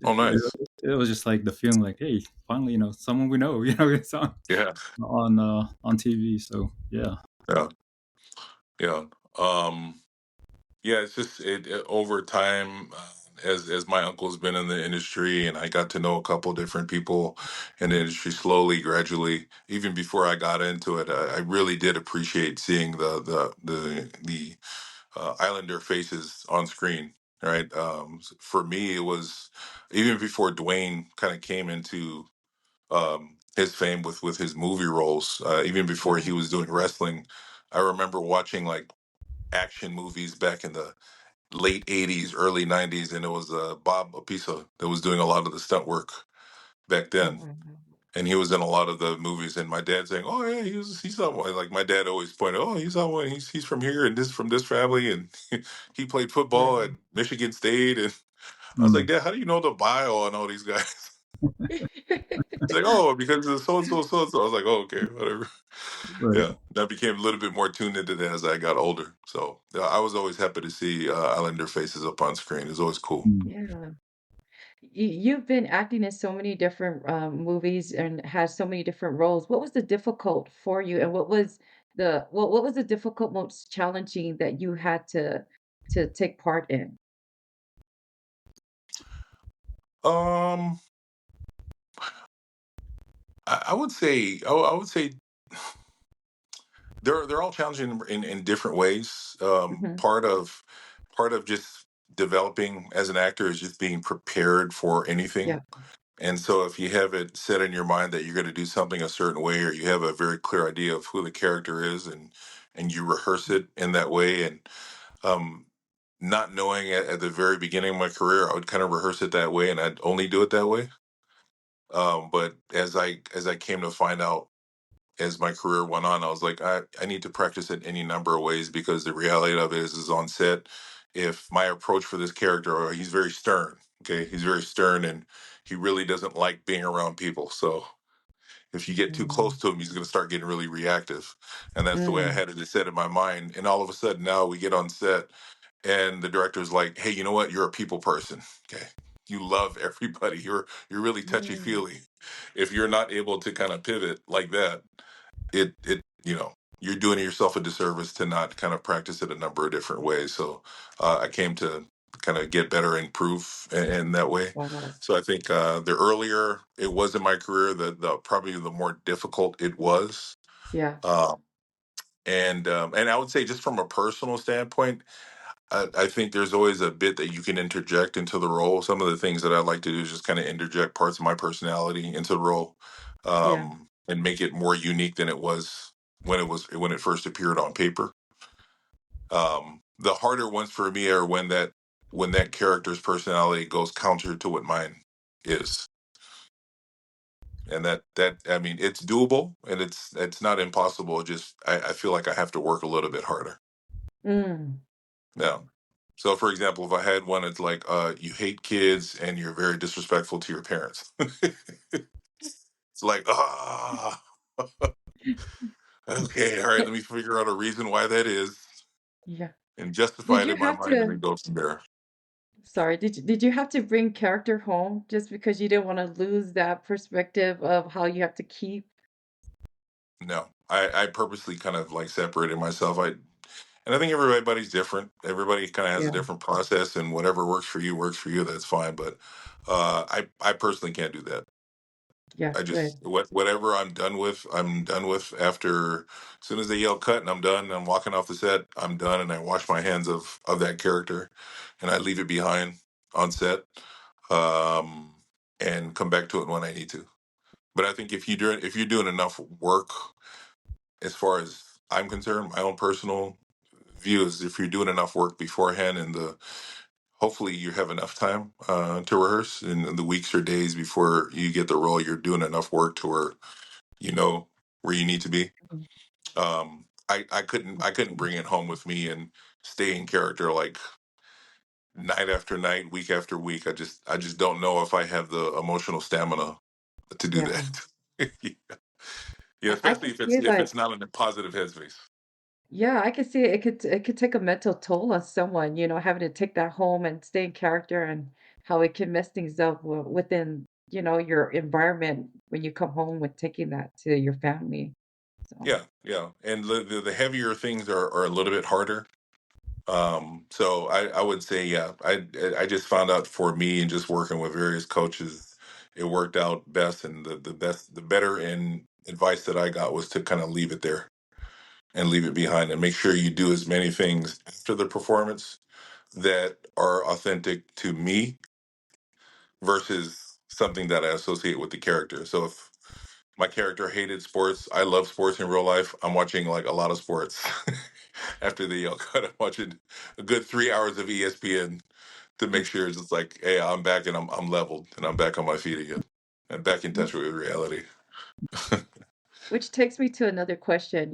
Oh, It, nice. it was just like the feeling, like, hey, finally, someone we know, it's Yeah, on TV. So yeah, yeah, yeah. Um, Yeah, it's just over time, as my uncle's been in the industry, and I got to know a couple different people in the industry slowly, gradually. Even before I got into it, I really did appreciate seeing the Islander faces on screen. Right. For me, it was even before Dwayne kind of came into his fame with his movie roles. Even before he Yeah. was doing wrestling, I remember watching like action movies back in the late '80s, early '90s, and it was Bob Apisa that was doing a lot of the stunt work back Oh, then, wow. and he was in a lot of the movies. And my dad saying, "Oh yeah, he's someone." Like my dad always pointed, "Oh, he's someone. He's from here and this from this family, and he played football at Right. Michigan State." And I was like, mm, "Dad, how do you know the bio on all these guys?" He's like, "Oh, because of so and so, so and so." I was like, "Oh, okay, whatever." right. Yeah, I became a little bit more tuned into that as I got older. So yeah, I was always happy to see Islander faces up on screen. It was always cool. Mm. Yeah. You've been acting in so many different movies and had so many different roles. What was the difficult for you, and what was the difficult, most challenging that you had to take part in? Um, I would say I would say they're all challenging in different ways. Hmm. Part of just developing as an actor is just being prepared for anything. Yeah. And so if you have it set in your mind that you're going to do something a certain way, or you have a very clear idea of who the character is, and you rehearse it in that way, and um, not knowing at the very beginning of my career, I would kind of rehearse it that way, and I'd only do it that way. But as I came to find out as my career went on, I was like, I need to practice it any number of ways, because the reality of it is on set, if my approach for this character, or he's very stern, okay, he's very stern, and he really doesn't like being around people. So if you get too Mm, close to him, he's going to start getting really reactive. And that's the way I mm, had it set in my mind. And all of a sudden now we get on set, and the director's like, hey, you know what? You're a people person. Okay. You love everybody. You're really touchy mm. feely. If you're not able to kind of pivot like that, it you're doing yourself a disservice to not kind of practice it a number of different ways. So I came to kind of get better and improve in that way. Wow. So I think the earlier it was in my career, the probably the more difficult it was. Yeah. um, and I would say, just from a personal standpoint, I think there's always a bit that you can interject into the role. Some of the things that I like to do is just kind of interject parts of my personality into the role, Yeah. and make it more unique than it was when it first appeared on paper. The harder ones for me are when that character's personality goes counter to what mine is, and that I mean, it's doable, and it's not impossible. Just I feel like I have to work a little bit harder. Mm. Yeah. So, for example, if I had one, it's like, you hate kids and you're very disrespectful to your parents. It's like, okay, all right, let me figure out a reason why that is Yeah. and justify Did it you in my have mind, and to, then go from there. sorry, did you have to bring character home just because you didn't want to lose that perspective of how you have to keep? No, I purposely kind of like separated myself. And I think everybody's different. Everybody kind of has a Yeah. different process, and whatever works for you works for you. That's fine. But I personally can't do that. Yeah, I just good. whatever I'm done with. After, as soon as they yell cut and I'm done, I'm walking off the set, I'm done, and I wash my hands of that character, and I leave it behind on set, um, and come back to it when I need to. But I think if you're doing enough work, as far as I'm concerned, my own personal view is, if you're doing enough work beforehand, and the hopefully you have enough time to rehearse in the weeks or days before you get the role, you're doing enough work to where you know where you need to be. Mhm. I couldn't bring it home with me and stay in character like night after night, week after week. I just don't know if I have the emotional stamina to do Yeah. that. Yeah, I especially could if see it's it if like, it's not in a positive headspace. yeah, I could see it could take a mental toll on someone, having to take that home and stay in character and how it can mess things up within, your environment when you come home with taking that to your family. So, Yeah, yeah, and the heavier things are a little bit harder. So I would say, yeah, I just found out, for me, and just working with various coaches, it worked out best, and the better and advice that I got was to kind of leave it there and leave it behind, and make sure you do as many things after the performance that are authentic to me, versus something that I associate with the character. So if my character hated sports, I love sports in real life, I'm watching like a lot of sports. After the yell cut, I'm watching a good 3 hours of ESPN to make sure it's just like, hey, I'm back, and I'm leveled, and I'm back on my feet again, and back in touch with reality. which takes me to another question,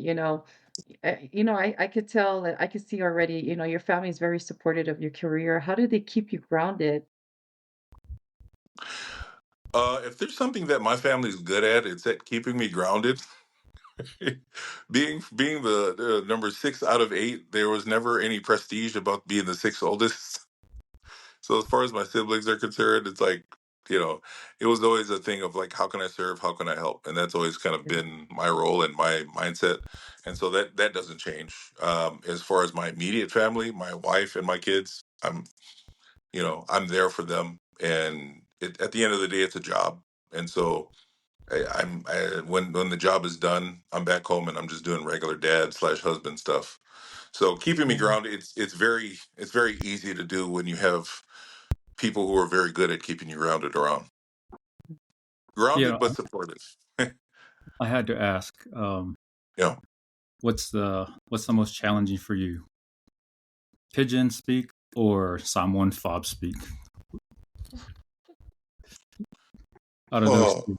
I could tell that I could see already, your family is very supportive of your career. How do they keep you grounded? If there's something that my family's good at, it's at keeping me grounded. Being the number 6 out of 8, there was never any prestige about being the sixth oldest. So as far as my siblings are concerned, it's like, you know, it was always a thing of like, how can I serve? How can I help? And that's always kind of Yeah. been my role and my mindset. And so that doesn't change. As far as my immediate family, my wife and my kids, I'm there for them. And at the end of the day, it's a job. And so when the job is done, I'm back home, and I'm just doing regular dad/husband stuff. So keeping me Yeah. grounded, it's very easy to do when you have people who are very good at keeping you grounded around. Yeah, Grounded but supportive. I had to ask, Yeah. what's the most challenging for you? Pigeon speak or Samoan fob speak? Out of those Oh, two.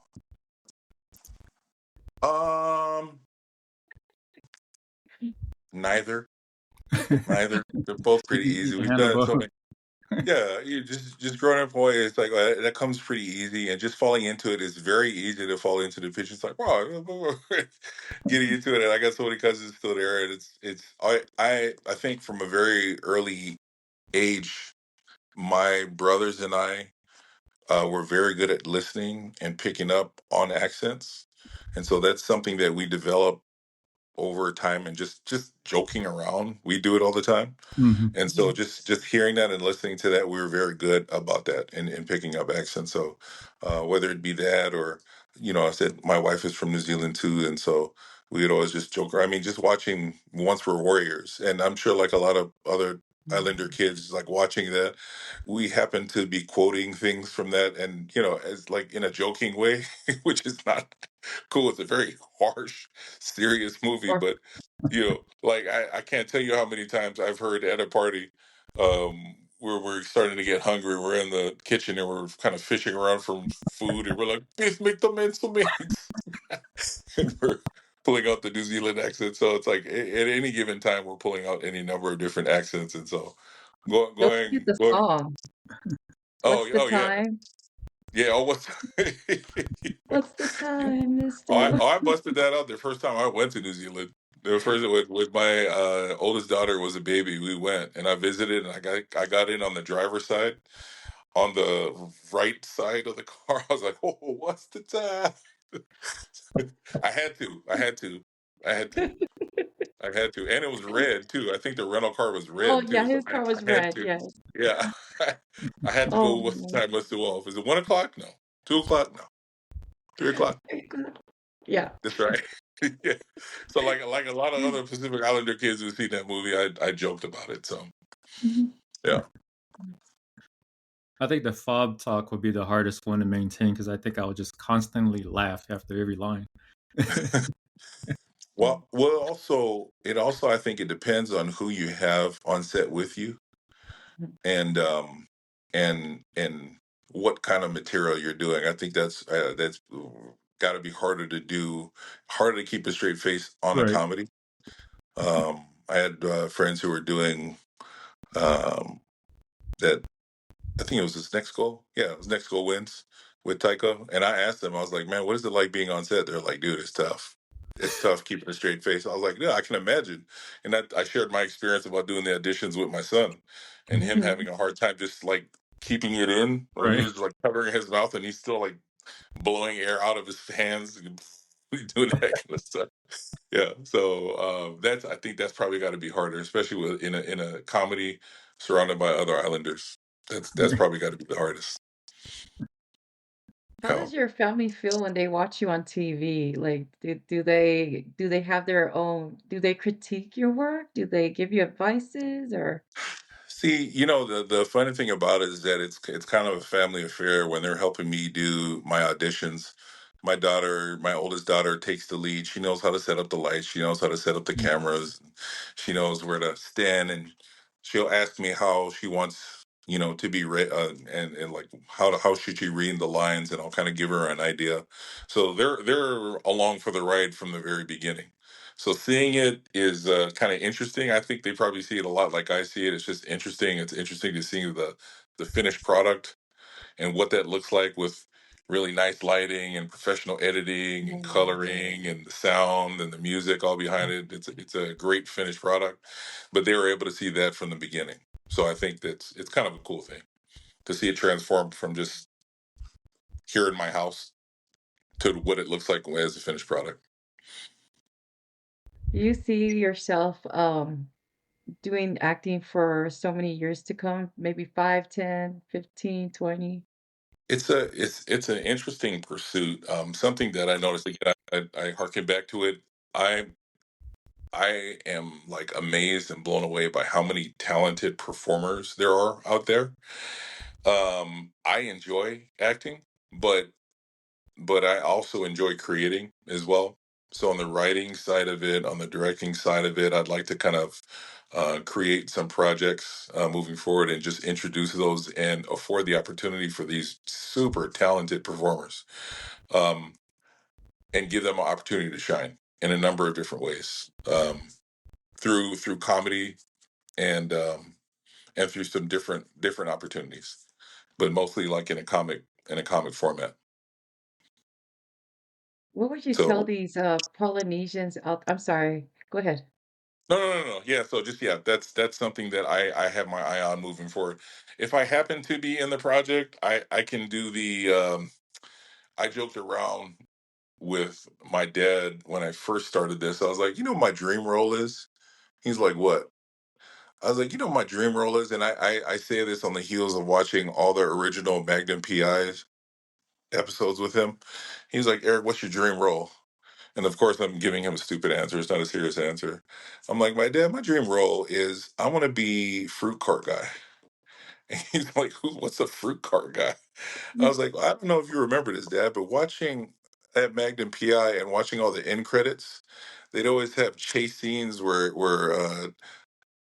Um, neither, neither. They're both pretty You easy. can We've handle done it both. so many. Yeah, you just growing up boy, it's like that comes pretty easy, and just falling into it is very easy to fall into the pitch. It's like wow, getting into it. And I got so many cousins still there, and I think from a very early age, my brothers and I were very good at listening and picking up on accents, and so that's something that we develop over time and just joking around. We do it all the time. Hmm. And so just hearing that and listening to that, we were very good about that and picking up accents. So whether it be that or, I said my wife is from New Zealand too. And so we would always just joke. I mean, just watching Once We're Warriors. And I'm sure like a lot of other Islander kids, like watching that, we happen to be quoting things from that and, as like in a joking way, which is not cool. It's a very harsh, serious movie, Or but like I can't tell you how many times I've heard at a party where we're starting to get hungry. We're in the kitchen and we're kind of fishing around for food, and we're like, "Please make the men some meat," and we're pulling out the New Zealand accent. So it's like at any given time we're pulling out any number of different accents, and so going don't forget going the going. song. Oh What's the yeah, time? yeah. Oh, what's What's the time, Oh, Mister? I busted that out the first time I went to New Zealand. The first with my oldest daughter was a baby. We went and I visited, and I got in on the driver's side, on the right side of the car. I was like, "Oh, what's the time?" I had to. I had to. I had to. I had to, and it was red too. I think the rental car was Oh, red yeah, too, so his car was I had red, to. yes. Yeah, I had to go. Oh, What's the no. time? What's the off? Is it 1 o'clock? No. 2 o'clock? No. 3 o'clock? Very good. Yeah. That's right. Yeah. So like a lot of other Pacific Islander kids who seen that movie, I joked about it. So Mhm. yeah. I think the fob talk would be the hardest one to maintain because I think I would just constantly laugh after every line. Well, also it also I think it depends on who you have on set with you, and and what kind of material you're doing. I think that's got to be harder to do, harder to keep a straight face on a Right. comedy. I had friends who were doing um, that. I think it was his next goal. Yeah, it was next goal wins with Tycho. And I asked them, I was like, man, what is it like being on set? They're like, dude, it's tough. It's tough keeping a straight face. I was like, yeah, I can imagine. And I shared my experience about doing the auditions with my son and him Mhm. having a hard time just like keeping it in. Like he Right. was like covering his mouth and he's still like blowing air out of his hands and doing that kind of stuff. Yeah. So I think that's probably got to be harder, especially in a comedy surrounded by other islanders. That's Right. probably got to be the hardest. How Yeah. does your family feel when they watch you on TV? Like, do they have their own, do they critique your work? Do they give you advices or? See, the funny thing about it is that it's kind of a family affair when they're helping me do my auditions. My oldest daughter takes the lead. She knows how to set up the lights. She knows how to set up the Mhm. cameras. She knows where to stand, and she'll ask me how she wants, to be read, and like how should she read the lines, and I'll kind of give her an idea. So they're along for the ride from the very beginning. So seeing it is kind of interesting. I think they probably see it a lot like I see it. It's just interesting. It's interesting to see the finished product and what that looks like with really nice lighting and professional editing and coloring and the sound and the music all behind it. It's a great finished product, but they were able to see that from the beginning. So I think it's kind of a cool thing to see it transform from just here in my house to what it looks like as a finished product. Do you see yourself doing acting for so many years to come? Maybe 5, 10, 15, 20? It's an interesting pursuit. Something that I noticed again, I harken back to it. I I am like amazed and blown away by how many talented performers there are out there. I enjoy acting, but I also enjoy creating as well. So on the writing side of it, on the directing side of it, I'd like to kind of create some projects moving forward and just introduce those and afford the opportunity for these super talented performers. Um, and give them an opportunity to shine in a number of different ways, through comedy and through some different opportunities, but mostly like in a comic format. What would you tell So these Polynesians out? I'm sorry. Go ahead. no. Yeah, so just yeah, that's something that I have my eye on moving forward. If I happen to be in the project, I can do the I joked around with my dad when I first started this. I was like, my dream role is? He's like, what? I was like, my dream role is, and I say this on the heels of watching all the original Magnum PIs episodes with him. He's like, Eric, what's your dream role? And of course, I'm giving him a stupid answer. It's not a serious answer. I'm like, my dad, my dream role is I want to be fruit cart guy. And he's like, what's a fruit cart guy? I was like, well, I don't know if you remember this, Dad, but watching at Magnum PI and watching all the end credits, they'd always have chase scenes where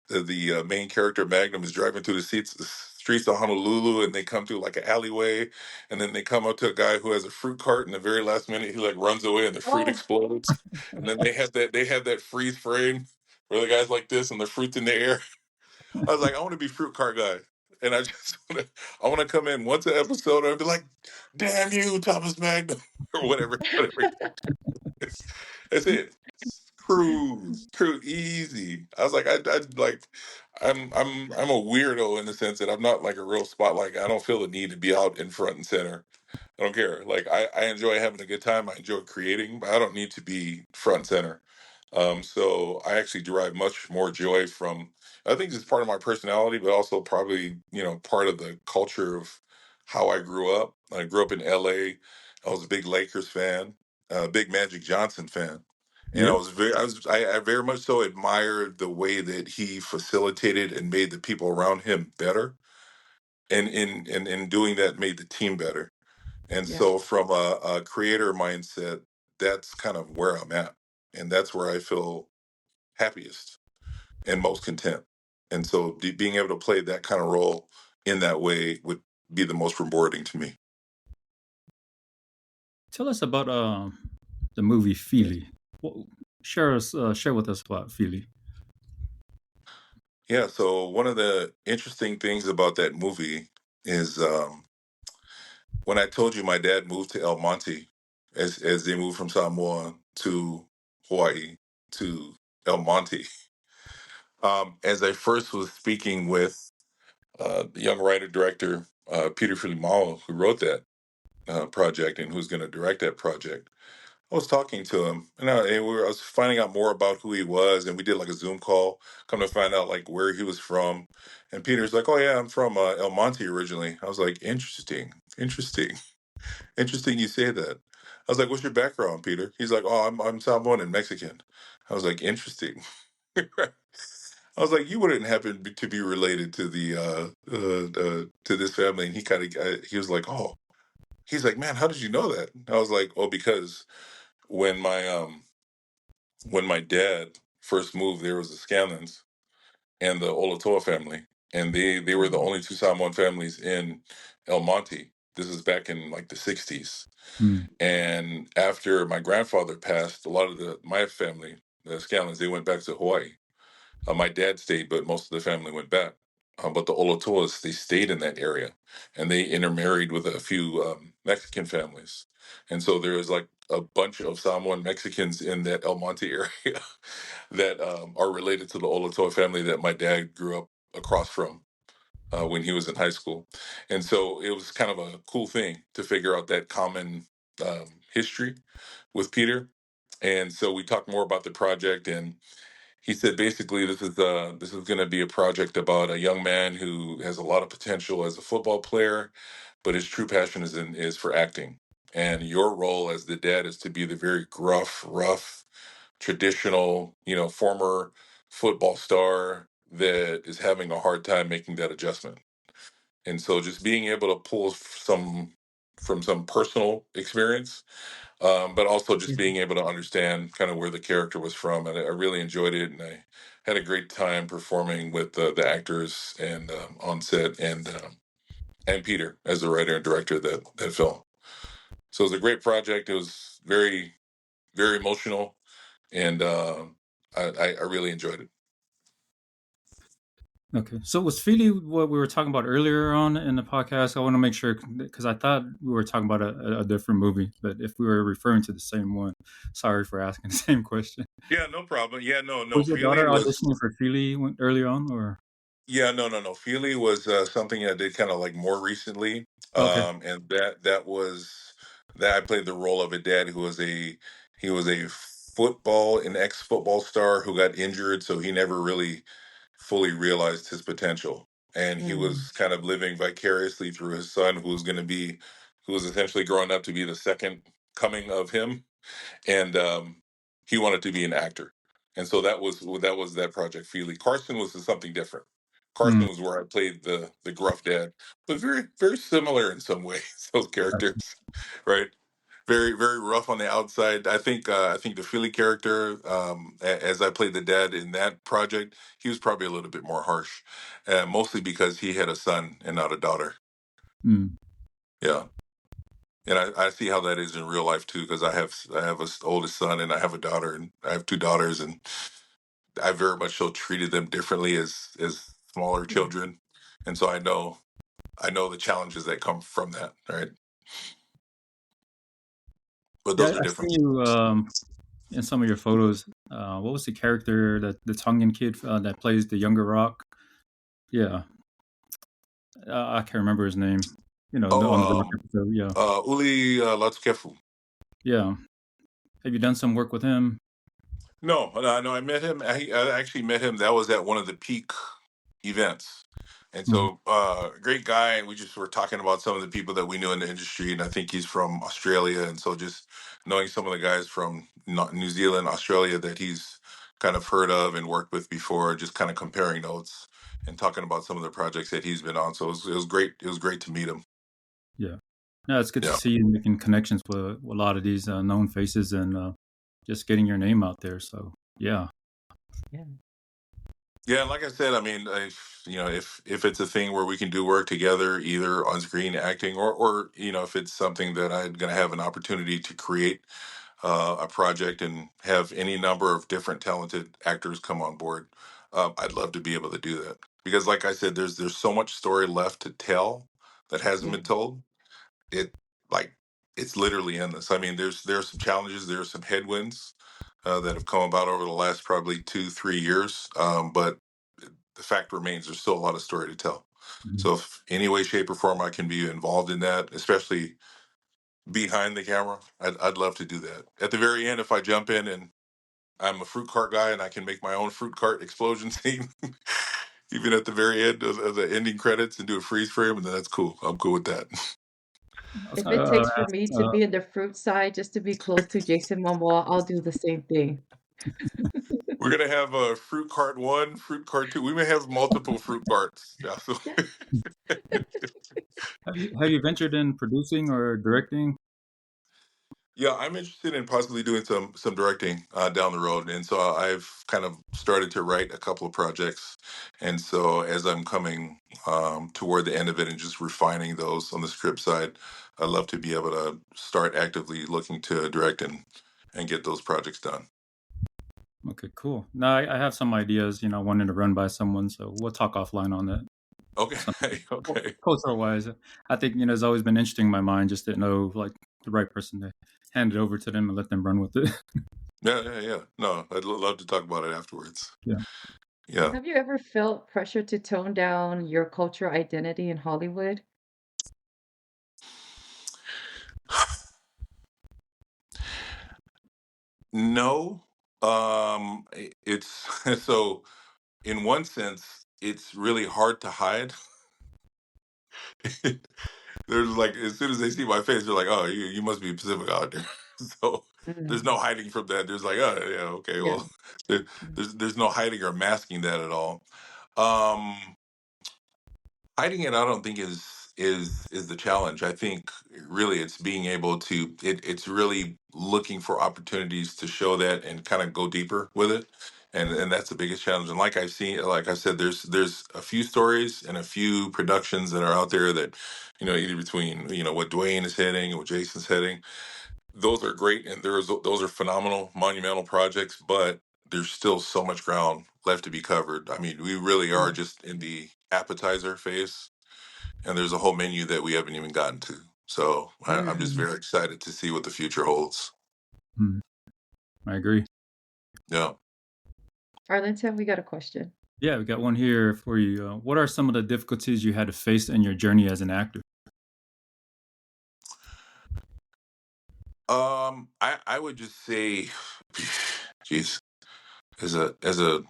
the main character Magnum is driving through the streets of Honolulu, and they come through like an alleyway, and then they come up to a guy who has a fruit cart, and the very last minute he like runs away and the fruit Oh, explodes, and then they have that freeze frame where the guy's like this and the fruit's in the air. I was like, I want to be fruit cart guy. And I want to come in once an episode and be like, damn you, Thomas Magnum, or whatever. That's it. Cruise, easy. I was like, I like, I'm a weirdo in the sense that I'm not like a real spotlight guy. I don't feel the need to be out in front and center. I don't care. Like I enjoy having a good time. I enjoy creating, but I don't need to be front and center. So I actually derive much more joy from. I think it's part of my personality, but also probably part of the culture of how I grew up. I grew up in L.A. I was a big Lakers fan, a big Magic Johnson fan, and I Yep. was very I very much so admired the way that he facilitated and made the people around him better, and in doing that made the team better. And yeah. so, from a creator mindset, that's kind of where I'm at. And that's where I feel happiest and most content. And so, being able to play that kind of role in that way would be the most rewarding to me. Tell us about the movie Feely. What, share with us about Feely. Yeah. So, one of the interesting things about that movie is when I told you my dad moved to El Monte as they moved from Samoa to Hawaii to El Monte. As I first was speaking with the young writer director Peter Filimao, who wrote that project and who's going to direct that project, I was talking to him, I was finding out more about who he was, and we did like a Zoom call. Come to find out like where he was from, and Peter's like, "Oh yeah, I'm from El Monte originally." I was like, interesting. You say that." I was like, "What's your background, Peter?" He's like, "Oh, I'm Samoan and Mexican." I was like, "Interesting." I was like, you wouldn't happen to be related to the to this family, and he was like, oh, he's like, man, how did you know that? I was like, oh, because when my dad first moved, there was the Scanlans and the Olatoa family, and they were the Mhm. only two Samoan families in El Monte. This is back in like the '60s, Hmm. and after my grandfather passed, a lot of my family, the Scanlans, they went back to Hawaii. My dad stayed, but most of the family went back. But the Olatoas, they stayed in that area, and they intermarried with a few Mexican families. And so there is like a bunch of Samoan Mexicans in that El Monte area that are related to the Olatoa family that my dad grew up across from when he was in high school. And so it was kind of a cool thing to figure out that common history with Peter. And so we talked more about the project, and he said basically this is going to be a project about a young man who has a lot of potential as a football player, but his true passion is for acting. And your role as the dad is to be the very gruff, rough, traditional, former football star that is having a hard time making that adjustment. And so just being able to pull some from some personal experience, but also just being able to understand kind of where the character was from. And I really enjoyed it, and I had a great time performing with the actors and on set, and Peter as the writer and director of that film. So it was a great project. It was very very emotional, and I really enjoyed it. Okay. So was Feely what we were talking about earlier on in the podcast? I want to make sure because I thought we were talking about a different movie, but if we were referring to the same one, sorry for asking the same question. Yeah, no problem. Yeah, no. Was your Feely daughter was auditioning for Feely early on, or Yeah, no. Feely was something I did kind of like more recently, okay? and that was that I played the role of a dad who was an ex football star who got injured, so he never really fully realized his potential, and he Mm, was kind of living vicariously through his son, who was essentially growing up to be the second coming of him, and he wanted to be an actor, and so that was that project. Feely Carson was something different. Mm, Carson was where I played the gruff dad, but very very similar in some ways. Those characters, right? Very very rough on the outside. I think the Feely character, as I played the dad in that project, he was probably a little bit more harsh, mostly because he had a son and not a daughter. mm. Yeah. And I see how that is in real life too, because I have a oldest son and I have a daughter, and I have two daughters, and I very much so treated them differently as smaller mm. children, and so I know the challenges that come from that, right? But Yeah, those are I seen different. you in some of your photos. What was the character that the Tongan kid that plays the younger Rock? Yeah, I can't remember his name. On the Oh, Rock episode. Yeah, Uli Latskefu. yeah. Have you done some work with him? No, no, I met him. I actually met him. That was at one of the peak events. And Mm, so, great guy. And we just were talking about some of the people that we knew in the industry. And I think he's from Australia. And so, just knowing some of the guys from New Zealand, Australia that he's kind of heard of and worked with before, just kind of comparing notes and talking about some of the projects that he's been on. So, it was great. It was great to meet him. yeah. No, it's good to Yeah. see you making connections with a lot of these known faces and just getting your name out there. So yeah. Yeah. Yeah, and like I said, I mean, if it's a thing where we can do work together, either on screen acting, or if it's something that I'm going to have an opportunity to create a project and have any number of different talented actors come on board, I'd love to be able to do that because, like I said, there's so much story left to tell that hasn't Yeah. been told. It like it's literally endless. I mean, there are some challenges, there are some headwinds that have come about over the last probably 2-3 years, but the fact remains there's still a lot of story to tell. Mhm. So if any way, shape, or form I can be involved in that, especially behind the camera, I'd love to do that. At the very end, if I jump in and I'm a fruit cart guy and I can make my own fruit cart explosion scene, even at the very end of the ending credits and do a freeze frame, and then that's cool. I'm cool with that. I was If gonna it takes for ask. me to be in the fruit side just to be close to Jason Momoa, I'll do the same thing. We're gonna have a fruit cart one, fruit cart two. We may have multiple fruit carts. Yeah, so Yeah. Have you ventured in producing or directing? yeah, I'm interested in possibly doing some directing down the road, and so I've kind of started to write a couple of projects, and so as I'm coming toward the end of it and just refining those on the script side, I'd love to be able to start actively looking to direct and get those projects done. Okay, cool. No, I have some ideas. Wanting to run by someone, so we'll talk offline on that. Okay, okay, Cultural wise, I think it's always been interesting in my mind just to know like the right person to hand it over to them and let them run with it. yeah. No, I'd love to talk about it afterwards. Yeah. Yeah. Have you ever felt pressure to tone down your cultural identity in Hollywood? No, it's so in one sense, it's really hard to hide. There's like as soon as they see my face, they're like, "Oh, you must be Pacific Islander." So there's Mm, no hiding from that. There's like, "Oh, yeah, okay, yeah. well," there, Mm, there's no hiding or masking that at all. Um, Hiding it, I don't think is the challenge. I think really it's being able to it's really looking for opportunities to show that and kind of go deeper with it. And that's the biggest challenge. And like I said, there's a few stories and a few productions that are out there that, either between, what Dwayne is heading and what Jason's heading, those are great, and those are phenomenal, monumental projects. But there's still so much ground left to be covered. I mean, we really are Yeah. just in the appetizer phase, and there's a whole menu that we haven't even gotten to. So I'm just Mm. very excited to see what the future holds. Hmm. I agree. Yeah. Arlington, we got a question. Yeah, we got one here for you. What are some of the difficulties you had to face in your journey as an actor? I would just say, geez, as a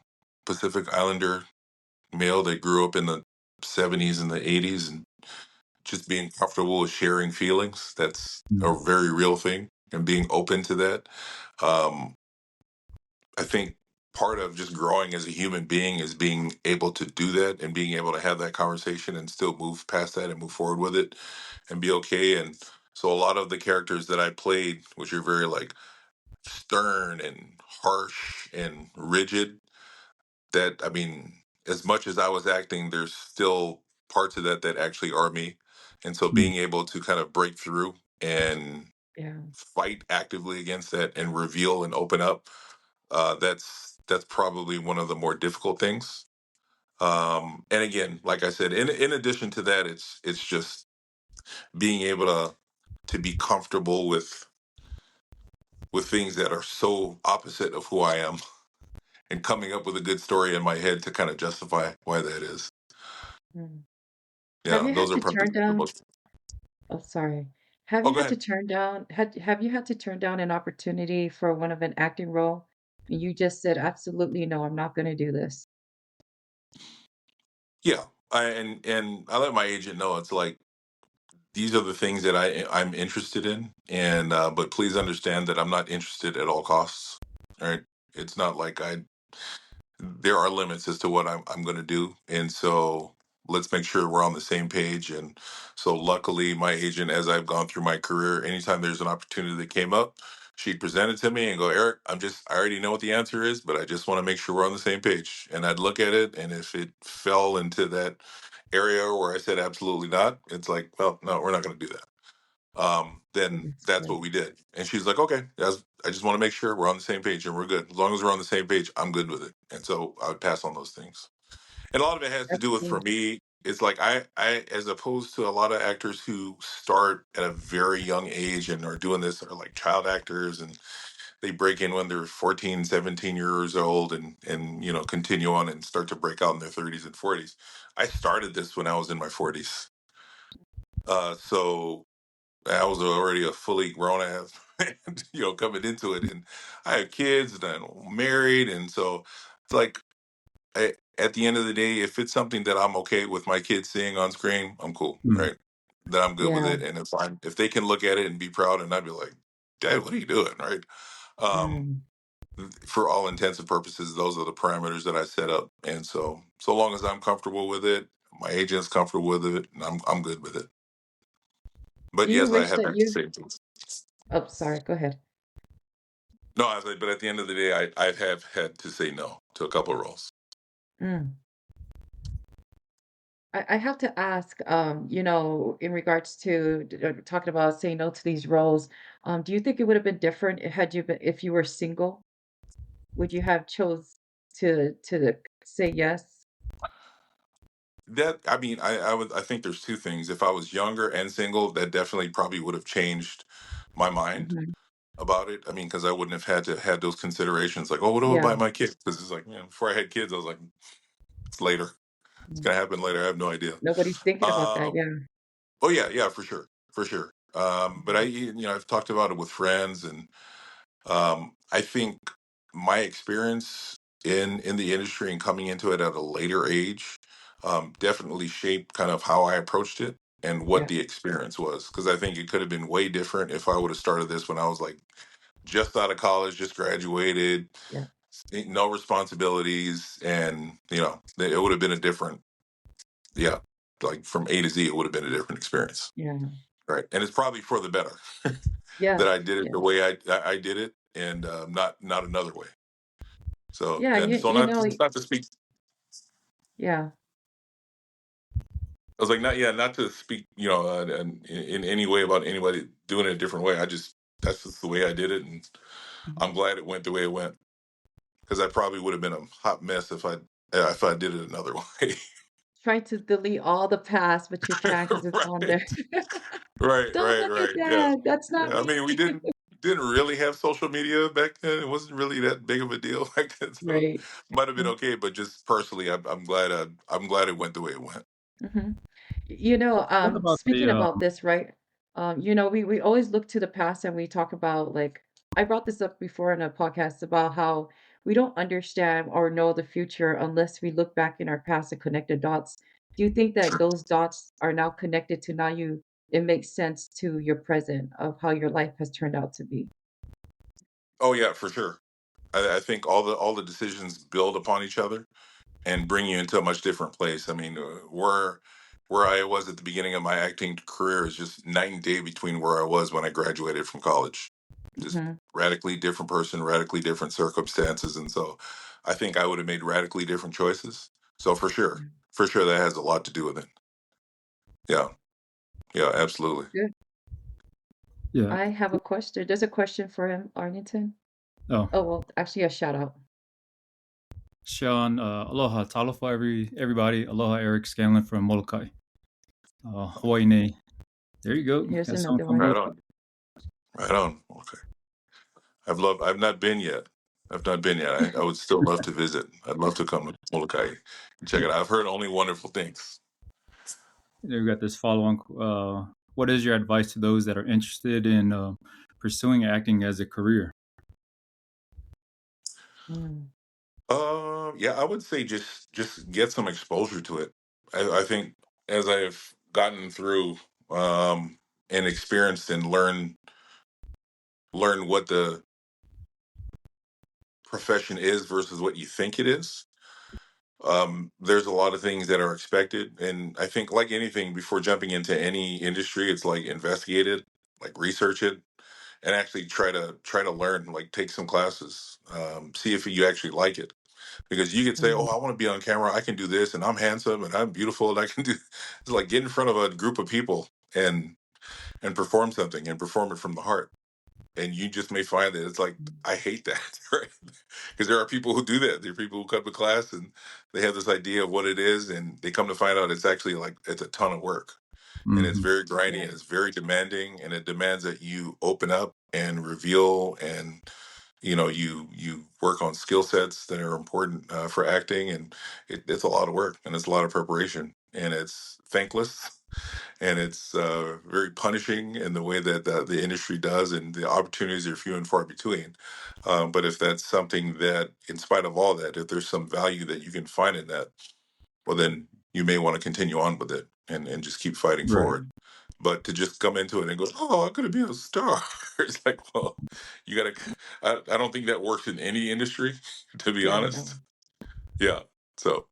Pacific Islander male that grew up in the '70s and the '80s, and just being comfortable with sharing feelings, that's a Mm, very real thing, and being open to that. Um, I think part of just growing as a human being is being able to do that and being able to have that conversation and still move past that and move forward with it and be okay. And so a lot of the characters that I played, which are very like stern and harsh and rigid, that I mean, as much as I was acting, there's still parts of that that actually are me. And so mm, being able to kind of break through and Yeah. fight actively against that and reveal and open up, that's probably one of the more difficult things. And again, like I said, in addition to that, it's just being able to be comfortable with things that are so opposite of who I am, and coming up with a good story in my head to kind of justify why that is. Mm. Have Yeah, you those had are to probably turn the down? most. Oh, sorry. Have Oh, you go had to ahead. turn down? Have you had to turn down an opportunity for one of an acting role, and you just said, "Absolutely no, I'm not going to do this." Yeah, and I let my agent know it's like these are the things that I'm interested in, and but please understand that I'm not interested at all costs. All right, it's not like I there are limits as to what I'm going to do, and so let's make sure we're on the same page. And so luckily my agent, as I've gone through my career, anytime there's an opportunity that came up, she'd present it to me and go, Eric, I already know what the answer is, but I just want to make sure we're on the same page. And I'd look at it, and if it fell into that area where I said absolutely not, it's like, well, no, we're not going to do that. Then that's Understood. what we did. And she's like, okay, I just want to make sure we're on the same page and we're good. As long as we're on the same page, I'm good with it. And so I would pass on those things. And a lot of it has to That's do with, for good. me, it's like as opposed to a lot of actors who start at a very young age and are doing this, are like child actors, and they break in when they're 14, 17 years old, and continue on and start to break out in their 30s and 40s. I started this when I was in my 40s. So I was already a fully grown ass man, coming into it, and I have kids and I'm married, and so it's like, at the end of the day, if it's something that I'm okay with my kids seeing on screen, I'm cool, mm, right? Then I'm good with Yeah. it, and if they can look at it and be proud, and I'd be like, Dad, what are you doing, right? Um, Mm. for all intents and purposes, those are the parameters that I set up, and so long as I'm comfortable with it, my agent's comfortable with it, and I'm good with it. But Do you yes, I wish have that had to you? say things. Oh, sorry. Go ahead. No, I was like, but at the end of the day, I have had to say no to a couple of roles. Mm. I have to ask, in regards to talking about saying no to these roles, do you think it would have been different had you been if you were single? Would you have chose to say yes? That I mean, I think there's two things. If I was younger and single, that definitely probably would have changed my mind Mhm. about it. I mean, because I wouldn't have had to have those considerations like, oh, what do I Yeah. buy my kids? Because it's like, before I had kids, I was like, it's later. It's Mm. gonna happen later. I have no idea. Nobody's thinking about that. Um, Yeah. oh yeah, yeah, for sure, for sure. But Mhm. I've talked about it with friends, and I think my experience in the industry and coming into it at a later age, definitely shaped kind of how I approached it and what Yeah. the experience was. Because I think it could have been way different if I would have started this when I was like just out of college, just graduated, Yeah. no responsibilities, and it would have been a different, yeah, like from A to Z, it would have been a different experience, Yeah. right? And it's probably for the better that Yes. I did it the Yes. way I did it, and not another way. So, Yeah. and You so you not know. not to speak. Yeah. I was like, not, yeah, not to speak, in any way about anybody doing it a different way. I just that's just the way I did it, and Mhm. I'm glad it went the way it went, because I probably would have been a hot mess if I did it another way. Trying to delete all the past, but you can't because it's on there. Right. Right, Don't right, look at right. Yeah. that. That's not Yeah. I mean, we me. didn't really have social media back then. It wasn't really that big of a deal back then, so Right. might have been Mhm. okay. But just personally, I'm glad it went the way it went. Mhm. What about Speaking the about this, right? We always look to the past and we talk about like I brought this up before in a podcast about how we don't understand or know the future unless we look back in our past and connect the dots. Do you think that Sure. those dots are now connected to now you it makes sense to your present of how your life has turned out to be? Oh yeah, for sure. I think all the decisions build upon each other and bring you into a much different place. I mean, where I was at the beginning of my acting career is just night and day between where I was when I graduated from college. Just Hmm. radically different person, radically different circumstances, and so I think I would have made radically different choices. So for sure, that has a lot to do with it. Yeah, yeah, absolutely. Good. yeah? I have a question. There's a question for him, Arlington. Oh, Oh, well, actually a shout out. Sean, aloha, talofa, everybody. Aloha, Eric Scanlan from Molokai, Hawaii. Nei. There you go. Here's That's someone another from one. Right Molokai. on, right on. Okay, I've not been yet. I've not been yet. I would still love to visit. I'd love to come to Molokai and check it out. I've heard only wonderful things. There we got this follow-on. What is your advice to those that are interested in pursuing acting as a career? Mm, Yeah, I would say just get some exposure to it. I think as I've gotten through and experienced and learn what the profession is versus what you think it is. There's a lot of things that are expected, and I think like anything, before jumping into any industry, it's like investigate it, like research it, and actually try to learn, like take some classes, see if you actually like it. Because you could say, mm, "Oh, I want to be on camera. I can do this, and I'm handsome, and I'm beautiful, and I can do." It's like get in front of a group of people and perform something and perform it from the heart. And you just may find that it's like mm, I hate that, right? Because there are people who do that. There are people who come to class and they have this idea of what it is, and they come to find out it's actually like it's a ton of work, and it's Hmm. very grindy yeah. and it's very demanding, and it demands that you open up and reveal and you work on skill sets that are important for acting, and it's a lot of work and it's a lot of preparation, and it's thankless, and it's very punishing in the way that the industry does, and the opportunities are few and far between. But if that's something that, in spite of all that, if there's some value that you can find in that, well, then you may want to continue on with it and just keep fighting Right. forward. But to just come into it and go, "Oh, I'm going to be a star," it's like, well, you got to. I don't think that works in any industry, to be Yeah, no. honest. Yeah. So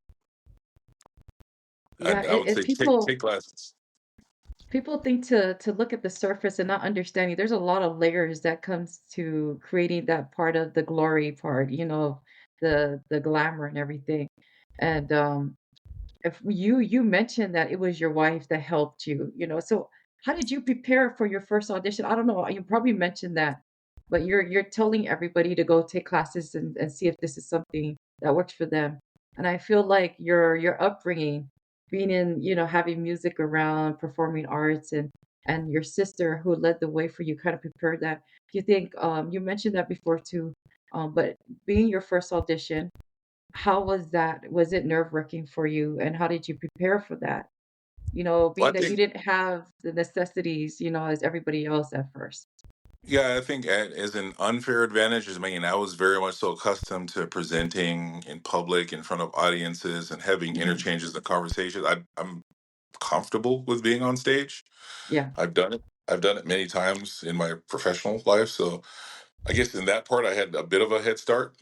Yeah, I would it say people take classes. people think to look at the surface and not understanding there's a lot of layers that comes to creating that part of the glory part, the glamour and everything. And if you mentioned that it was your wife that helped you, so how did you prepare for your first audition? I don't know, you probably mentioned that, but you're telling everybody to go take classes and see if this is something that works for them. And I feel like your upbringing, being in, having music around, performing arts, and your sister who led the way for you kind of prepared that. Do you think you mentioned that before too, but being your first audition, how was that? Was it nerve-wracking for you, and how did you prepare for that? Well, Being that you didn't have the necessities, as everybody else at first. I think as an unfair advantage is, I mean, I was very much so accustomed to presenting in public in front of audiences and having Mhm. interchanges and conversations. I'm comfortable with being on stage. Yeah. I've done it. I've done it many times in my professional life. So I guess in that part, I had a bit of a head start.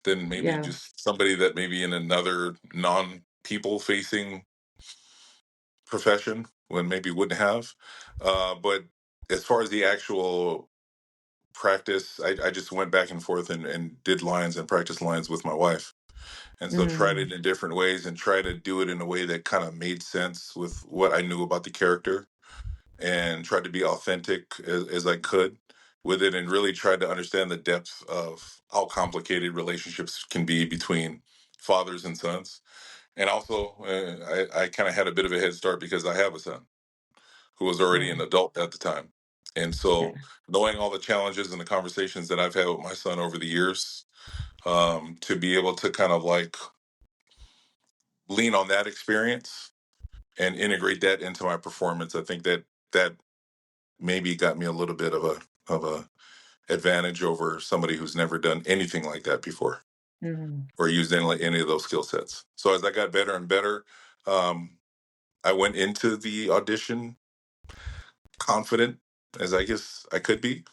Than maybe Yeah. just somebody that maybe in another non people facing profession when maybe wouldn't have. But as far as the actual practice, I just went back and forth and did lines and practice lines with my wife. And so tried Mm. it in different ways and try to do it in a way that kind of made sense with what I knew about the character. and tried to be authentic as I could with it, and really tried to understand the depth of how complicated relationships can be between fathers and sons. And also, I kind of had a bit of a head start because I have a son who was already Yeah. an adult at the time. And Yeah. so, knowing all the challenges and the conversations that I've had with my son over the years, to be able to kind of like lean on that experience and integrate that into my performance, I think that that maybe got me a little bit of a advantage over somebody who's never done anything like that before Mhm. or used any of those skill sets. So as I got better and better, um, I went into the audition confident as I guess I could be.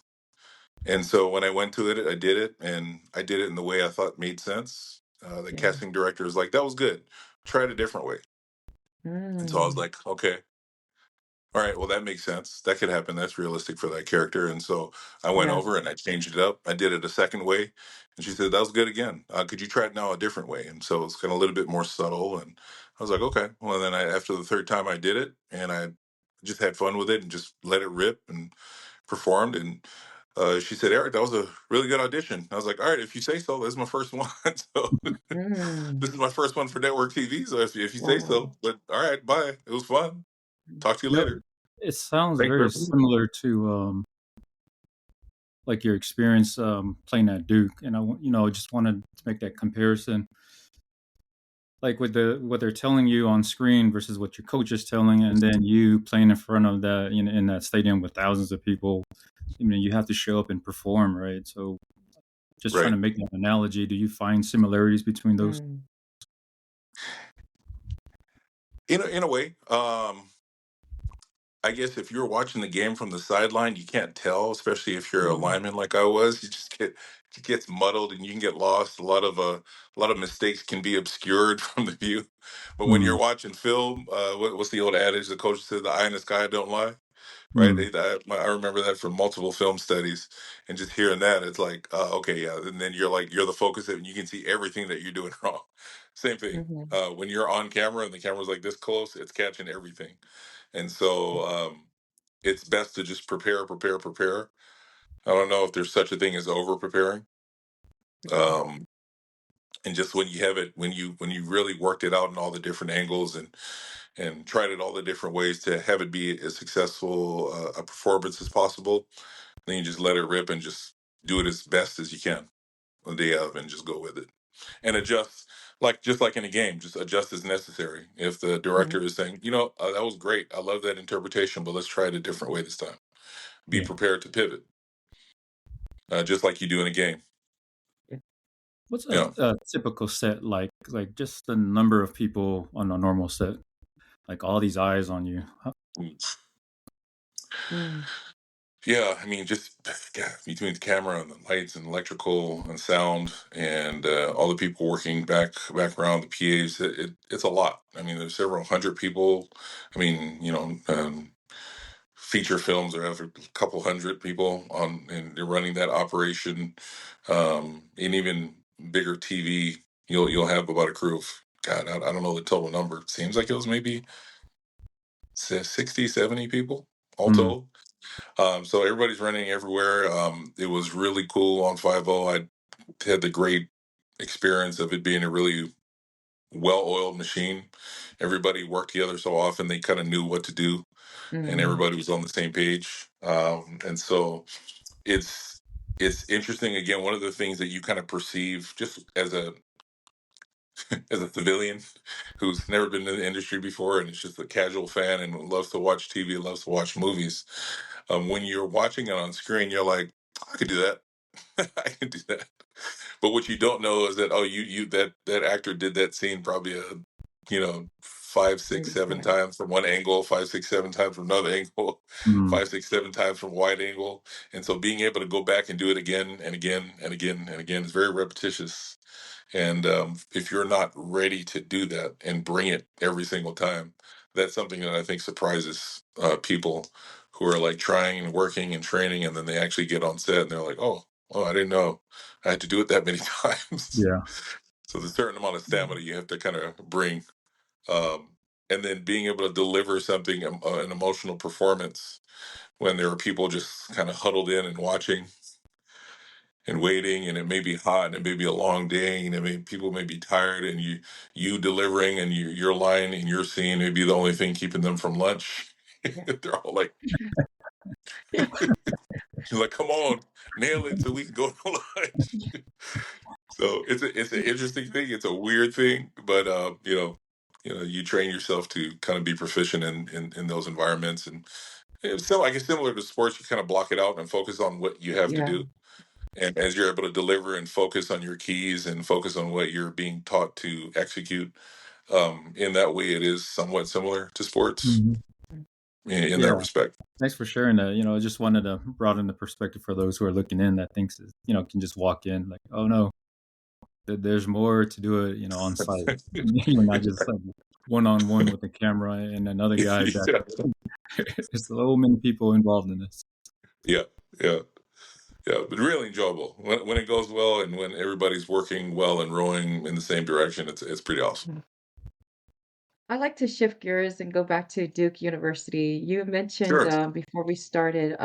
And so when I went to it, I did it, and I did it in the way I thought made sense. The Yeah. casting director was like, "That was good. Try it a different way." And so I was Mm. like, "Okay, all right, well, that makes sense. That could happen. That's realistic for that character." And so I went Yeah. over and I changed it up. I did it a second way. And she said, "That was good again. Could you try it now a different way?" And so it's kind of a little bit more subtle. And I was like, okay. Well, then after the third time I did it, and I just had fun with it and just let it rip and performed. And she said, "Eric, that was a really good audition." I was like, "All right, if you say so." This is my first one. So Mm. this is my first one for network TV. So if you say so, Wow. but all right, bye. It was fun. Talk to you You know, later. it sounds Thanks, very everyone. similar to like your experience playing at Duke, and I just wanted to make that comparison, like with what they're telling you on screen versus what your coach is telling, and then you playing in front of that in that stadium with thousands of people. You have to show up and perform, right? So just trying Right. to make that analogy. Do you find similarities between those? Mm. In a way, I guess if you're watching the game from the sideline, you can't tell, especially if you're a Mm. lineman like I was. You just it gets muddled and you can get lost. A lot of mistakes can be obscured from the view. But when you're Mm, watching film, what's the old adage? The coach said, "The eye in the sky don't lie." Right? mm, I remember that from multiple film studies, and just hearing that, it's like, okay, yeah. And then you're like, you're the focus, and you can see everything that you're doing wrong. Same thing. Mhm. When you're on camera and the camera's like this close, it's catching everything. And so it's best to just prepare, prepare, prepare. I don't know if there's such a thing as over preparing. Yeah. Um, and just when you have it, when you really worked it out in all the different angles and tried it all the different ways to have it be as successful a performance as possible, then you just let it rip and just do it as best as you can on the day of and just go with it and adjust, like just like in a game, just adjust as necessary. If the Mhm. director is saying, that was great, I love that interpretation, but let's try it a different way this time, be yeah. prepared to pivot, just like you do in a game. Yeah. What's Yeah. a typical set like? Like just the number of people on a normal set, like all these eyes on you. Mm. Yeah, I mean, just yeah, between the camera and the lights and electrical and sound and all the people working back around the PAs, it's a lot. I mean, there's several hundred people. I mean, feature films are have a couple hundred people on, and they're running that operation. And even bigger TV, you'll have about a crew of God. I don't know the total number. It seems like it was maybe 60, 70 people all Mm, told. So everybody's running everywhere. It was really cool on 5.0. I had the great experience of it being a really well-oiled machine. Everybody worked together so often they kind of knew what to do, and Mm. everybody was on the same page. And so it's it's interesting. Again, one of the things that you kind of perceive just as a civilian who's never been in the industry before and is just a casual fan and loves to watch TV and loves to watch movies. When you're watching it on screen, you're like, I could do that. I can do that. But what you don't know is that, oh, you that actor did that scene probably five, six, seven Right. times from one angle, five, six, seven times from another angle, mm, five, six, seven times from wide angle. And so being able to go back and do it again and again and again and again is very repetitious. And if you're not ready to do that and bring it every single time, that's something that I think surprises people who are like trying and working and training, and then they actually get on set and they're like, oh, I didn't know I had to do it that many times. yeah. So there's a certain amount of Mm. stamina you have to kind of bring. Um, and then being able to deliver something, an emotional performance when there are people just kind of huddled in and watching and waiting, and it may be hot and it may be a long day, and people may be tired, and you delivering, and your line and your scene may be the only thing keeping them from lunch. Yeah. They're all like, you're like, come on, nail it so we can go to lunch. So it's an interesting thing. It's a weird thing, but you train yourself to kind of be proficient in those environments, and so I guess similar to sports, you kind of block it out and focus on what you have to Yeah. do. And as you're able to deliver and focus on your keys and focus on what you're being taught to execute, in that way, it is somewhat similar to sports Mhm. in that Yeah. respect. Thanks for sharing that. I just wanted to broaden the perspective for those who are looking in that thinks, can just walk in like, oh no, there's more to do it, on site. Not just like one-on-one with the camera and another guy back. Yeah, There's so many people involved in this. yeah, yeah, yeah. But really enjoyable when it goes well and when everybody's working well and rowing in the same direction. It's pretty awesome. Mm. I like to shift gears and go back to Duke University. You mentioned Sure. before we started,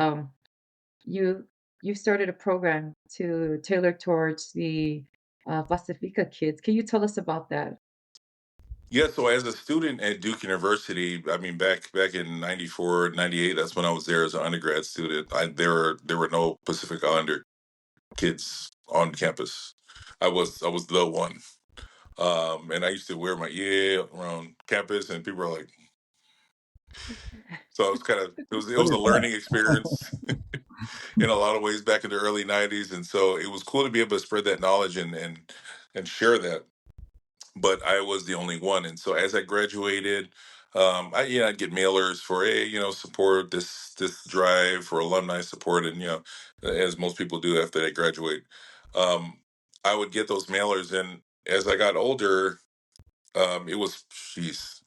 you you started a program to tailor towards the Pacifica kids. Can you tell us about that? Yeah, so as a student at Duke University, I mean back in 94, 98, that's when I was there as an undergrad student. There were no Pacific Islander kids on campus. I was the one. And I used to wear my EA around campus, and people were like, so I was kind of it What was is a that? learning experience in a lot of ways back in the early 90s. And so it was cool to be able to spread that knowledge and share that. But I was the only one. And so as I graduated, I'd get mailers for, hey, support this drive for alumni support, and as most people do after they graduate, um, I would get those mailers, and as I got older, it was, jeez,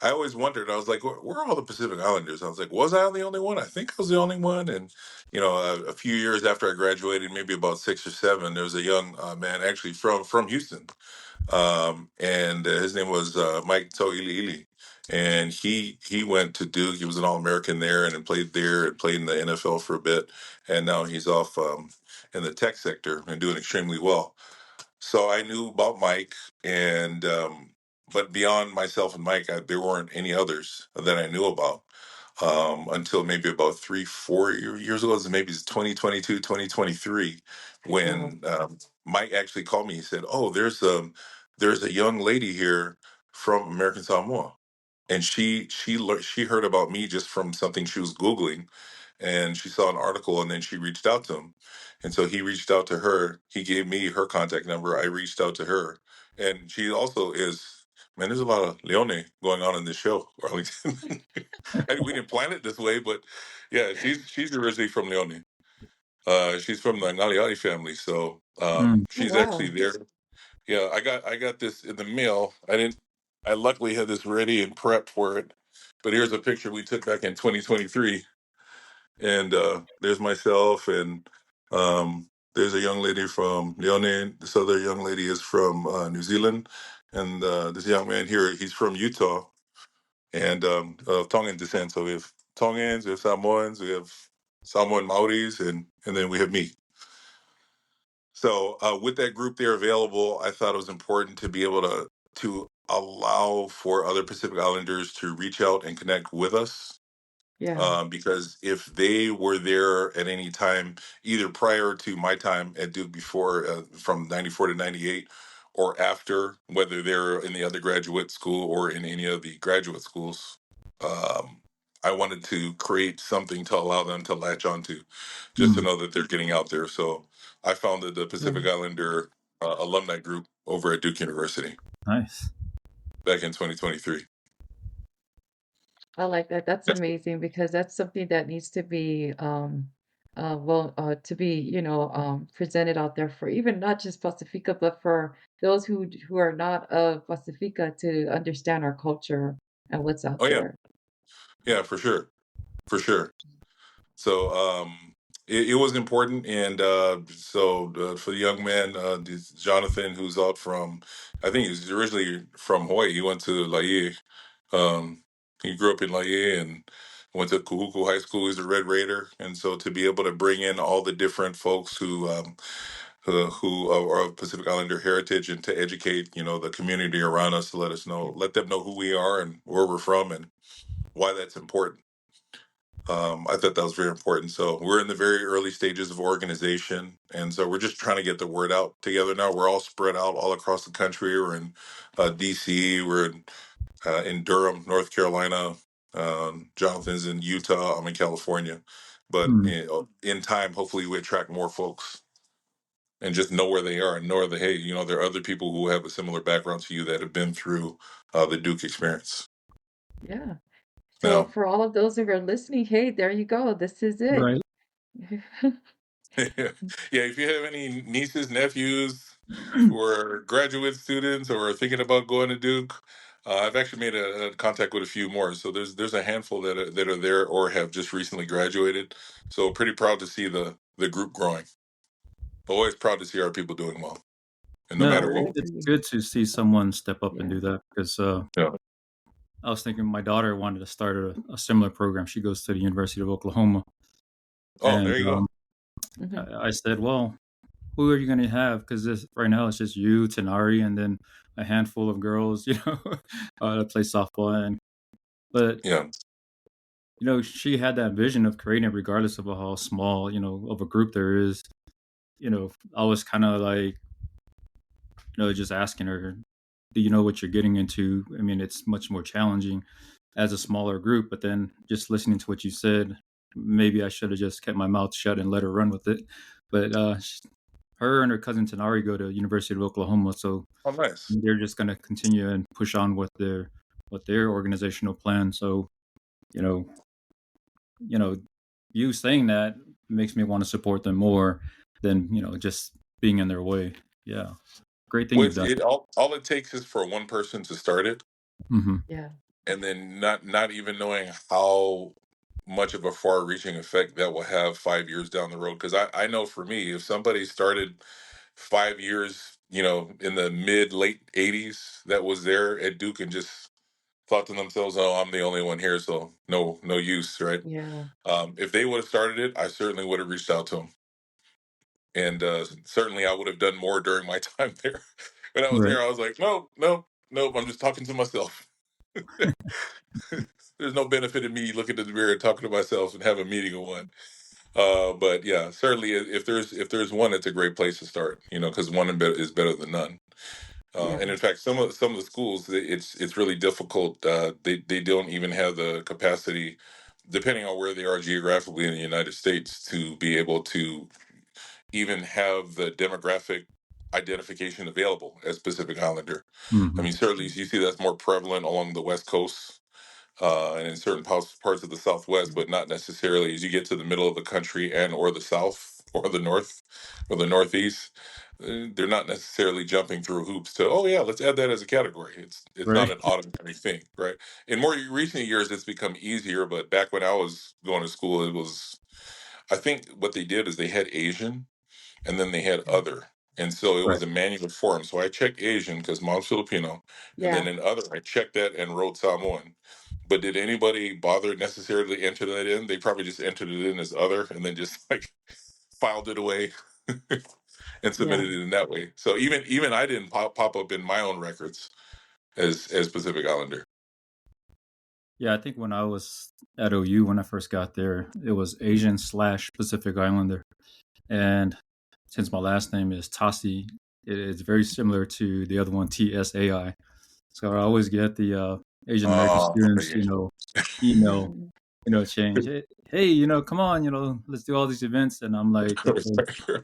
I always wondered. I was like, where are all the Pacific Islanders? I was like, was I the only one? I think I was the only one. And a few years after I graduated, maybe about 6 or 7, there was a young man actually from Houston, and his name was Mike To'iliili, and he went to Duke. He was an All American there, and then played there and played in the NFL for a bit, and now he's off in the tech sector and doing extremely well. So I knew about Mike, and but beyond myself and Mike, there weren't any others that I knew about until maybe about 3, 4 years ago. Maybe it's 2022, 2023, Wow. when Mike actually called me. He said, "Oh, there's a young lady here from American Samoa." And she heard about me just from something she was Googling, and she saw an article, and then she reached out to him. And so he reached out to her. He gave me her contact number. I reached out to her. And she also is, man, there's a lot of Leone going on in this show, Arlington. And we didn't plan it this way, but yeah, she's originally from Leone. She's from the Ngaliati family. So Mm. Oh, she's actually wow. there. Yeah, I got this in the mail. I luckily had this ready and prepped for it. But here's a picture we took back in 2023, and there's myself, and there's a young lady from Leone. This other young lady is from New Zealand, and this young man here, he's from Utah, and of Tongan descent. So we have Tongans, we have Samoans, we have Samoan Maoris, and then we have me. So with that group there available, I thought it was important to be able to allow for other Pacific Islanders to reach out and connect with us, Yeah. because if they were there at any time, either prior to my time at Duke, before from 94 to 98, or after, whether they're in the undergraduate school or in any of the graduate schools, um, I wanted to create something to allow them to latch onto, just to Mm. know that they're getting out there. So I founded the Yeah. Pacific Islander alumni group over at Duke University Nice. back in 2023. I like that. That's amazing because that's something that needs to be to be, presented out there for even not just Pacifica, but for those who are not of Pacifica to understand our culture and what's out Oh yeah, there. yeah, for sure, for sure. So it was important, and so for the young man, this Jonathan, who's out from, I think he's originally from Hawaii. He went to Laie, He grew up in Laie and went to Kahuku High School. He's a Red Raider, and so to be able to bring in all the different folks who are of Pacific Islander heritage and to educate, the community around us, to let them know who we are and where we're from and why that's important. I thought that was very important. So we're in the very early stages of organization, and so we're just trying to get the word out together now. We're all spread out all across the country. We're in DC. We're in Durham, North Carolina. Jonathan's in Utah. I'm in California. But Hmm. in time, hopefully, we attract more folks and just know where they are and know that, hey, there are other people who have a similar background to you that have been through the Duke experience. Yeah. So Now, for all of those who are listening, hey, there you go. This is it. Right. yeah, if you have any nieces, nephews who are graduate students or are thinking about going to Duke, I've actually made a contact with a few more. So there's a handful that are there or have just recently graduated. So pretty proud to see the group growing. Always proud to see our people doing well, and no Yeah, matter I what. it's agree. good to see someone step up and Yeah. do that because Yeah. I was thinking my daughter wanted to start a similar program. She goes to the University of Oklahoma, Oh, and there you go. Hmm. I said, "Well, who are you going to have? Because this right now it's just you, Tanari, and then a handful of girls, that play softball." And but Yeah. she had that vision of creating it, regardless of how small, of a group there is. I was kind of like, just asking her, do you know what you're getting into? I mean, it's much more challenging as a smaller group, but then just listening to what you said, maybe I should have just kept my mouth shut and let her run with it. But her and her cousin Tanari go to University of Oklahoma, so Oh, nice. they're just going to continue and push on with their organizational plan. So you know, you know, you saying that makes me want to support them more than just being in their way. Yeah, great thing Well, you've done. all it takes is for one person to start it, Hmm. Yeah. and then not even knowing how much of a far-reaching effect that will have 5 years down the road. Because I know for me, if somebody started 5 years, in the mid late '80s, that was there at Duke and just thought to themselves, "Oh, I'm the only one here, so no use," right? Yeah. If they would have started it, I certainly would have reached out to them, and certainly I would have done more during my time there. When I was Right. there, I was like, no, I'm just talking to myself. There's no benefit in me looking at the mirror and talking to myself and have a meeting of one. But yeah, certainly if there's one, it's a great place to start. Because one is better than none. Yeah. And in fact, some of the schools, it's really difficult. They don't even have the capacity, depending on where they are geographically in the United States, to be able to even have the demographic identification available as Pacific Islander. I Hmm. mean, certainly you see that's more prevalent along the West Coast and in certain parts of the Southwest, but not necessarily as you get to the middle of the country and or the South or the North or the Northeast. They're not necessarily jumping through hoops to, oh yeah, let's add that as a category. It's not Right. an automatic thing, right? In more recent years, it's become easier, but back when I was going to school, it was. I think what they did is they had Asian, and then they had other. And so it Right. was a manual form. So I checked Asian because mom's Filipino. And then Yeah. in other, I checked that and wrote Samoan. But did anybody bother necessarily enter that in? They probably just entered it in as other and then just like filed it away and Yeah. submitted it in that way. So even I didn't pop up in my own records as Pacific Islander. Yeah, I think when I was at OU when I first got there, it was Asian slash Pacific Islander, and since my last name is Tasi, it's very similar to the other one, TSAI. So I always get the Asian American Oh, students, yeah. email, change. Hey, come on, let's do all these events. And I'm like, okay,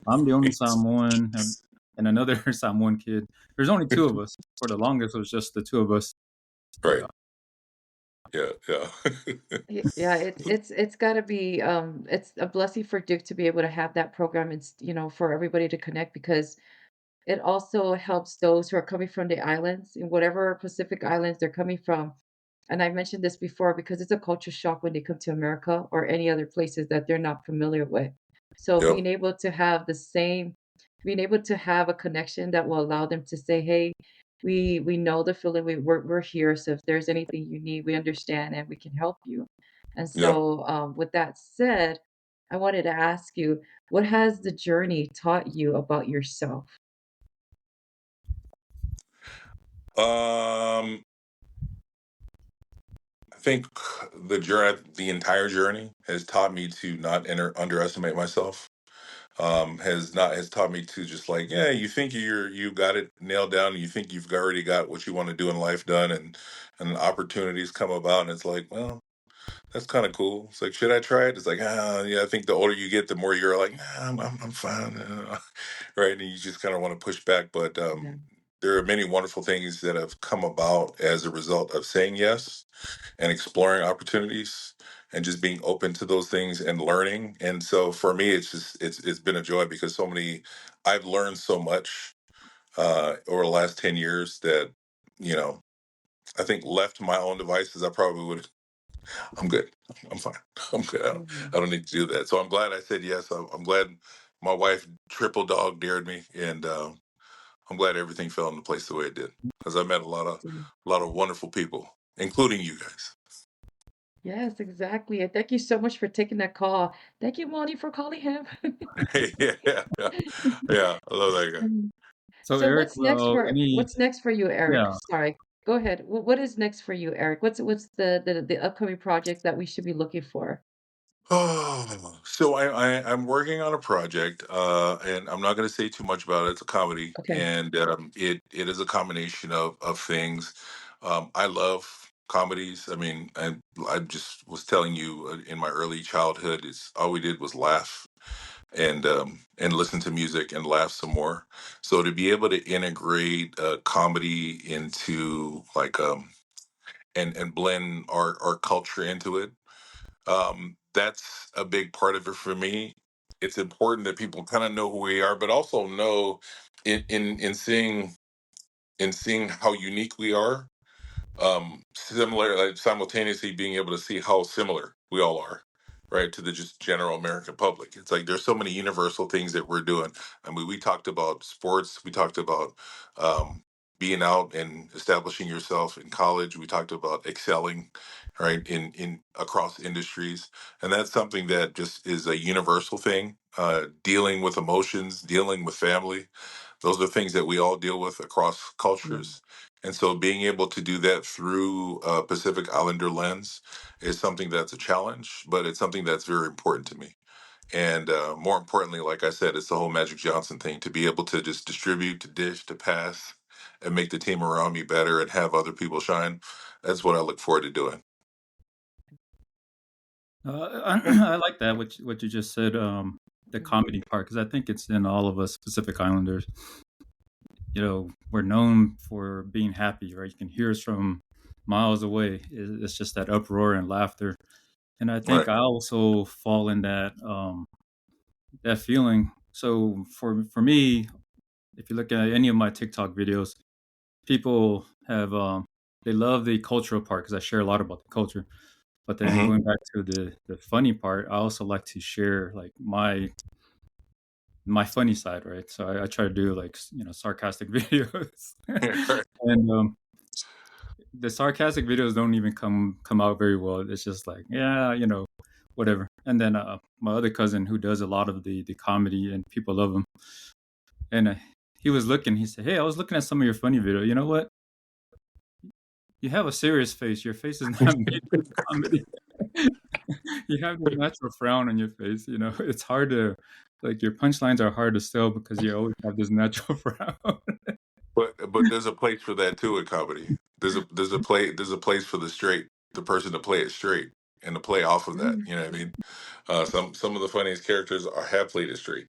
I'm the only Samoan and another Samoan kid. There's only two of us. For the longest, it was just the two of us. Right. Yeah. Yeah. Yeah. Yeah, it's got to be it's a blessing for Duke to be able to have that program and for everybody to connect because it also helps those who are coming from the islands in whatever Pacific islands they're coming from. And I mentioned this before because it's a culture shock when they come to America or any other places that they're not familiar with. So Yep. being able to have a connection that will allow them to say, hey, We know the feeling. We're here. So if there's anything you need, we understand and we can help you. And Yeah. so, with that said, I wanted to ask you, what has the journey taught you about yourself? Um, I think the entire journey has taught me to not underestimate myself. Has taught me to just like, yeah, you think you got it nailed down, and you think you've already got what you want to do in life done, and opportunities come about, and it's like, well, that's kind of cool. It's like, should I try it? It's like, yeah. I think the older you get, the more you're like, nah, I'm fine, right? And you just kind of want to push back, but Yeah. there are many wonderful things that have come about as a result of saying yes and exploring opportunities and just being open to those things and learning. And so for me, it's been a joy because I've learned so much over the last 10 years that, you know, I think left to my own devices, I probably would. I'm good. I'm fine. I'm good. Mhm. I don't need to do that. So I'm glad I said yes. I'm glad my wife triple dog dared me, and I'm glad everything fell into place the way it did because I met a lot of wonderful people, including you guys. Yes, exactly. And thank you so much for taking that call. Thank you, Moni, for calling him. Yeah, yeah, yeah. I love that guy. Mhm. So So Eric, well, any what's next for you, Eric? yeah. Sorry. Go ahead. What is next for you, Eric? What's the upcoming project that we should be looking for? Oh, so I'm working on a project, and I'm not going to say too much about it. It's a comedy, Okay. and it is a combination of things. I love comedies. I mean, I just was telling you in my early childhood, it's all we did was laugh and listen to music and laugh some more. So to be able to integrate comedy into like and blend our culture into it, that's a big part of it for me. It's important that people kind of know who we are, but also know in seeing how unique we are, similar, like simultaneously being able to see how similar we all are, right, to the just general American public. It's like there's so many universal things that we're doing. I mean, we talked about sports, we talked about um, being out and establishing yourself in college, we talked about excelling, right, in across industries, and that's something that just is a universal thing. Dealing with emotions, dealing with family, those are things that we all deal with across Yeah. cultures. And so being able to do that through a Pacific Islander lens is something that's a challenge, but it's something that's very important to me. And more importantly, like I said, it's the whole Magic Johnson thing to be able to just distribute, to dish, to pass, and make the team around me better and have other people shine. That's what I look forward to doing. Well, I like that what you just said, the mhm. comedy part, because I think it's in all of us Pacific Islanders. You know, we're known for being happy, right? You can hear us from miles away. It's just that uproar and laughter. And I think Right. I also fall in that feeling. So for me, if you look at any of my TikTok videos, people have they love the cultural part because I share a lot about the culture. But then Hmm. going back to the funny part, I also like to share like my funny side, right? So I try to do like sarcastic videos, and the sarcastic videos don't even come out very well. It's just like, yeah, whatever. And then my other cousin who does a lot of the comedy and people love him, and he was looking. He said, "Hey, I was looking at some of your funny video. You know what? You have a serious face. Your face is not made for comedy. You have this natural frown on your face. You know, it's hard to like your punchlines are hard to sell because you always have this natural frown." But there's a place for that too in comedy. There's a place for the person to play it straight and to play off of that. Mm. You know what I mean? Some of the funniest characters have played it straight,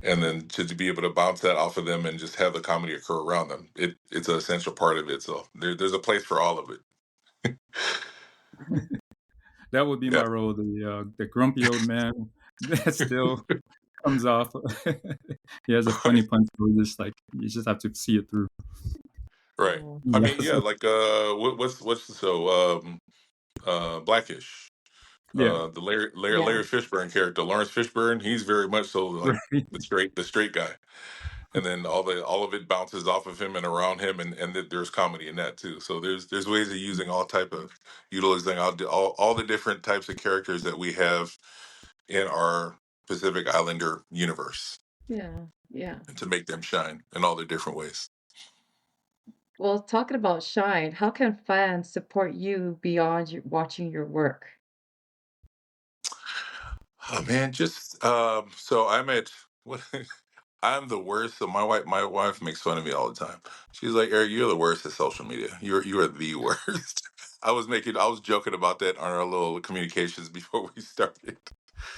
and then to be able to bounce that off of them and just have the comedy occur around them, it's an essential part of it. So there's a place for all of it. That would be Yeah, my role, the grumpy old man that still comes off. He has a funny right, punch, so just like you just have to see it through. right. Oh, I mean, Yes. yeah, like Blackish. Yeah, The yeah. Larry Fishburne character, Lawrence Fishburne, he's very much so like right. the straight guy. and then all of it bounces off of him and around him, and there's comedy in that too. So there's ways of using all type of utilizing all the different types of characters that we have in our Pacific Islander universe Yeah, yeah. and to make them shine in all their different ways. Well, talking about Shine, how can fans support you beyond watching your work? Oh man, just so I'm at what I'm the worst. So my wife makes fun of me all the time. She's like, Eric, you're the worst at social media. You are the worst. I was joking about that on our little communications before we started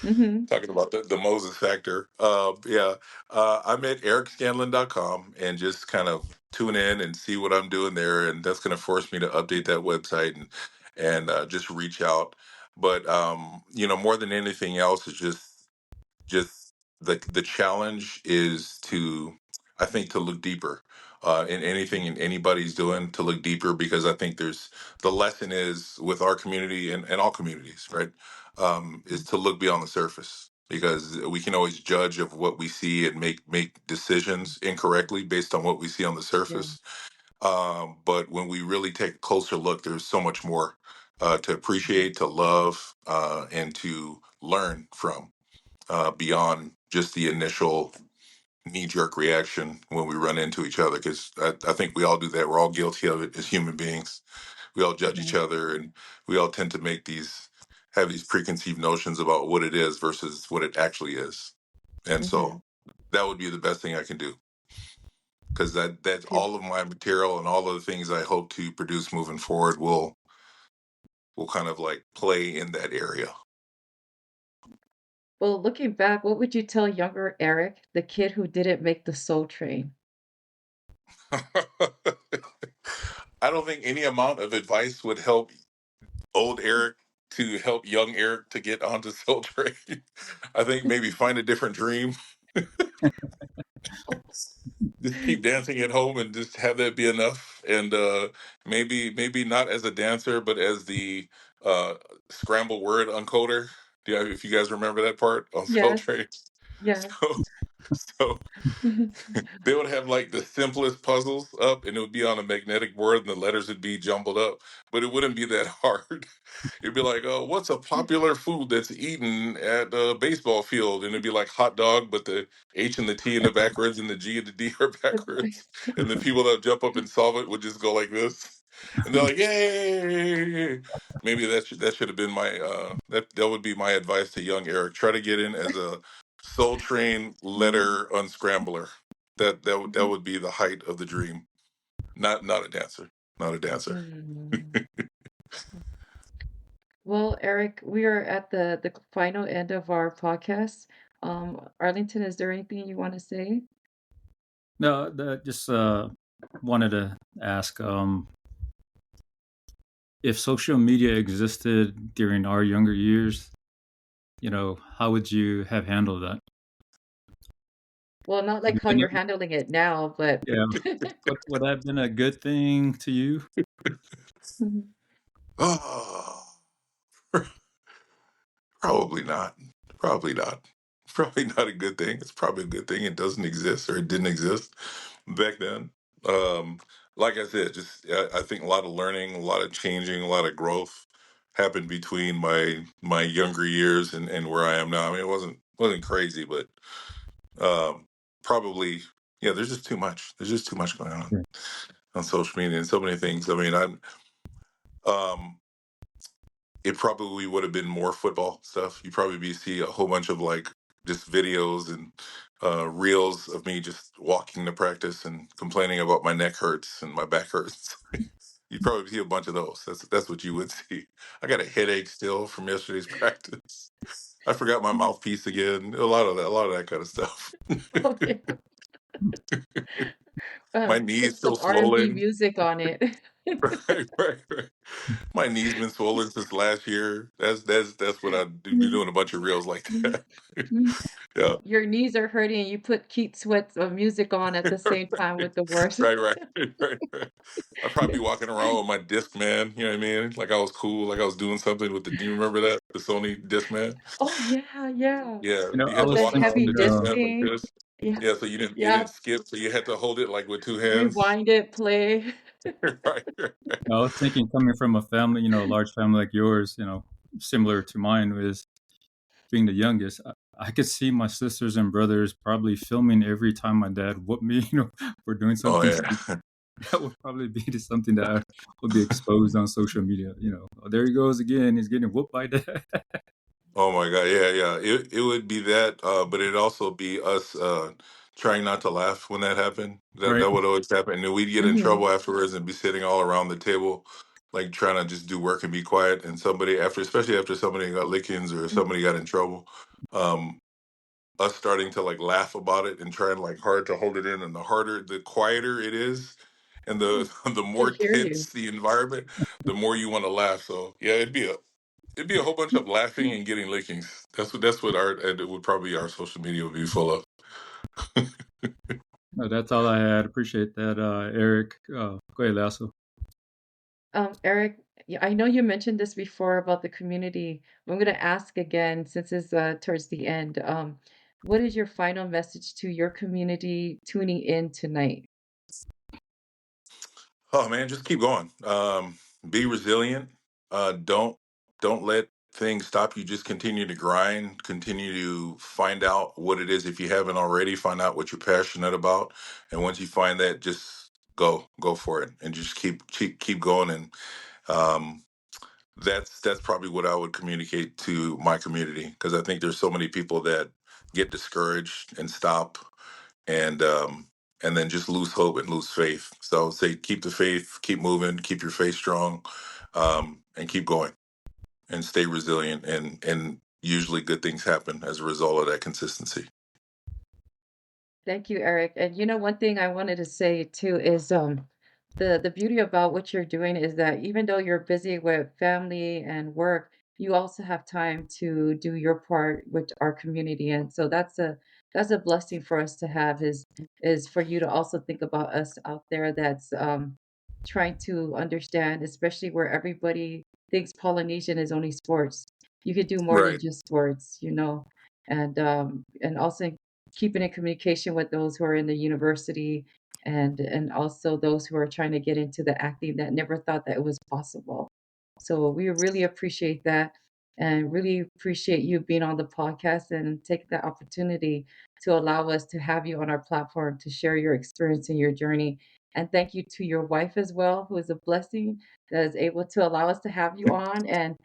Mhm, talking about the Moses factor. Yeah. I'm at ericscanlan.com and just kind of tune in and see what I'm doing there. And that's going to force me to update that website and just reach out. But, more than anything else, is just the challenge is to, I think, to look deeper in anything and anybody's doing, to look deeper, because I think there's the lesson is with our community and all communities, right, is to look beyond the surface, because we can always judge of what we see and make decisions incorrectly based on what we see on the yeah, surface. But when we really take a closer look, there's so much more to appreciate, to love, and to learn from, beyond just the initial knee jerk reaction when we run into each other. Because I think we all do that. We're all guilty of it as human beings. We all judge each yeah, other, and we all tend to have these preconceived notions about what it is versus what it actually is. And mhm. so that would be the best thing I can do, because that's Peop all of my material and all of the things I hope to produce moving forward will kind of like play in that area. Well, looking back, what would you tell younger Eric, the kid who didn't make the Soul Train? I don't think any amount of advice would help old Eric to help young Eric to get onto Soul Train. I think maybe find a different dream. Just keep dancing at home and just have that be enough. And maybe not as a dancer, but as the uh, scramble word uncoder. If you guys remember that part on Soul Yes, Train. yes. So so they would have like the simplest puzzles up, and it would be on a magnetic board, and the letters would be jumbled up, but it wouldn't be that hard. It'd be like, oh, what's a popular food that's eaten at a baseball field? And it'd be like hot dog, but the H and the T in the backwards and the G and the D are backwards. And the people that jump up and solve it would just go like this. And they're like, yay! Maybe that should have been my that would be my advice to young Eric. Try to get in as a Soul Train letter unscrambler. That would be the height of the dream. Not a dancer. Not a dancer. Mm. Well, Eric, we are at the final end of our podcast. Arlington, is there anything you want to say? No, just wanted to ask, if social media existed during our younger years, how would you have handled that? Well, not Would like you how been, you're handling it now, but yeah, would that have been a good thing to you? Mhm. Oh, probably not. Probably not. Probably not a good thing. It's probably a good thing it doesn't exist or it didn't exist back then. Um, like I said, just I think a lot of learning, a lot of changing, a lot of growth happened between my younger years and where I am now. I mean, it wasn't crazy, but um, probably yeah. There's just too much. There's just too much going Yeah. on social media and so many things. I mean, um, it probably would have been more football stuff. You probably see a whole bunch of like just videos and reels of me just walking to practice and complaining about my neck hurts and my back hurts. You'd probably see a bunch of those. That's what you would see. I got a headache still from yesterday's practice. I forgot my mouthpiece again. A lot of that kind of stuff. Oh yeah. My Put knee's still some R&B swollen. music on it. Right. My knee's been swollen since last year. That's what I do. Be doing a bunch of reels like that. Yeah. Your knees are hurting and you put Keith Sweat's music on at the same time with the words. Right. I'd probably be walking around with my disc man, you know what I mean? Like I was cool, like I was doing something with do you remember that? The Sony disc man? Oh yeah, yeah. Yeah. You I had to The was walk around heavy with thinking, the disc man like disking. this. Yeah. Yeah, so you didn't Yeah. skip, so you had to hold it like with two hands. Rewind it, play. Right. I was thinking, coming from a family, a large family like yours, similar to mine, is being the youngest. I could see my sisters and brothers probably filming every time my dad whooped me, for doing Oh something stupid. yeah. That would probably be something that would be exposed on social media. Oh, there he goes again. He's getting whooped by dad. Oh my God, yeah, yeah. It would be that, but it'd also be us trying not to laugh when that happened. That Right. that would always happen, and then we'd get in Mhm. trouble afterwards and be sitting all around the table, like trying to just do work and be quiet. And somebody after, especially after somebody got lickings or Mhm. somebody got in trouble, um, us starting to like laugh about it and trying like hard to hold it in, and the quieter it is, and the the I more hear you. tense the environment, the more you want to laugh. So yeah, it'd be a whole bunch of laughing and getting lickings. That's what our it would probably our social media would be full of. No, that's all I had. Appreciate that, Eric. Go ahead, Lasso. Eric, I know you mentioned this before about the community. I'm going to ask again since it's towards the end. What is your final message to your community tuning in tonight? Oh man, just keep going. Be resilient. Don't let things stop you. Just continue to grind. Continue to find out what it is. If you haven't already, find out what you're passionate about. And once you find that, just go for it, and just keep going. And um, that's probably what I would communicate to my community, because I think there's so many people that get discouraged and stop, and and then just lose hope and lose faith. So say keep the faith, keep moving, keep your faith strong, and keep going and stay resilient. And usually good things happen as a result of that consistency. Thank you, Eric. And one thing I wanted to say too is the beauty about what you're doing is that even though you're busy with family and work, you also have time to do your part with our community. And so that's a blessing for us to have is for you to also think about us out there that's trying to understand, especially where everybody thinks Polynesian is only sports. You could do more than Right. just sports. And also keeping in communication with those who are in the university and also those who are trying to get into the acting that never thought that it was possible. So we really appreciate that and really appreciate you being on the podcast and take the opportunity to allow us to have you on our platform to share your experience and your journey. And thank you to your wife as well, who is a blessing that is able to allow us to have you on and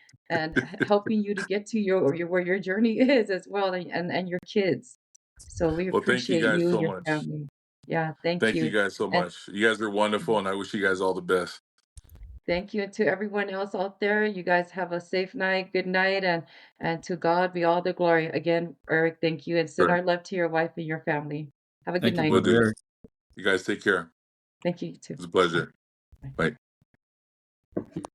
helping you to get to your where your journey is as well and your kids. So we Well, thank you appreciate guys you and so your much. family. Yeah, thank Thank you you. guys so And much. You guys are wonderful, and I wish you guys all the best. thank you. And to everyone else out there, you guys have a safe night, good night, and to God be all the glory. Again, Eric, thank you. And send Sure. our love to your wife and your family. Have a good Thank you, Will night. brother do. Eric. You guys take care. Thank you you too. It's a Bye. pleasure. Bye. Bye.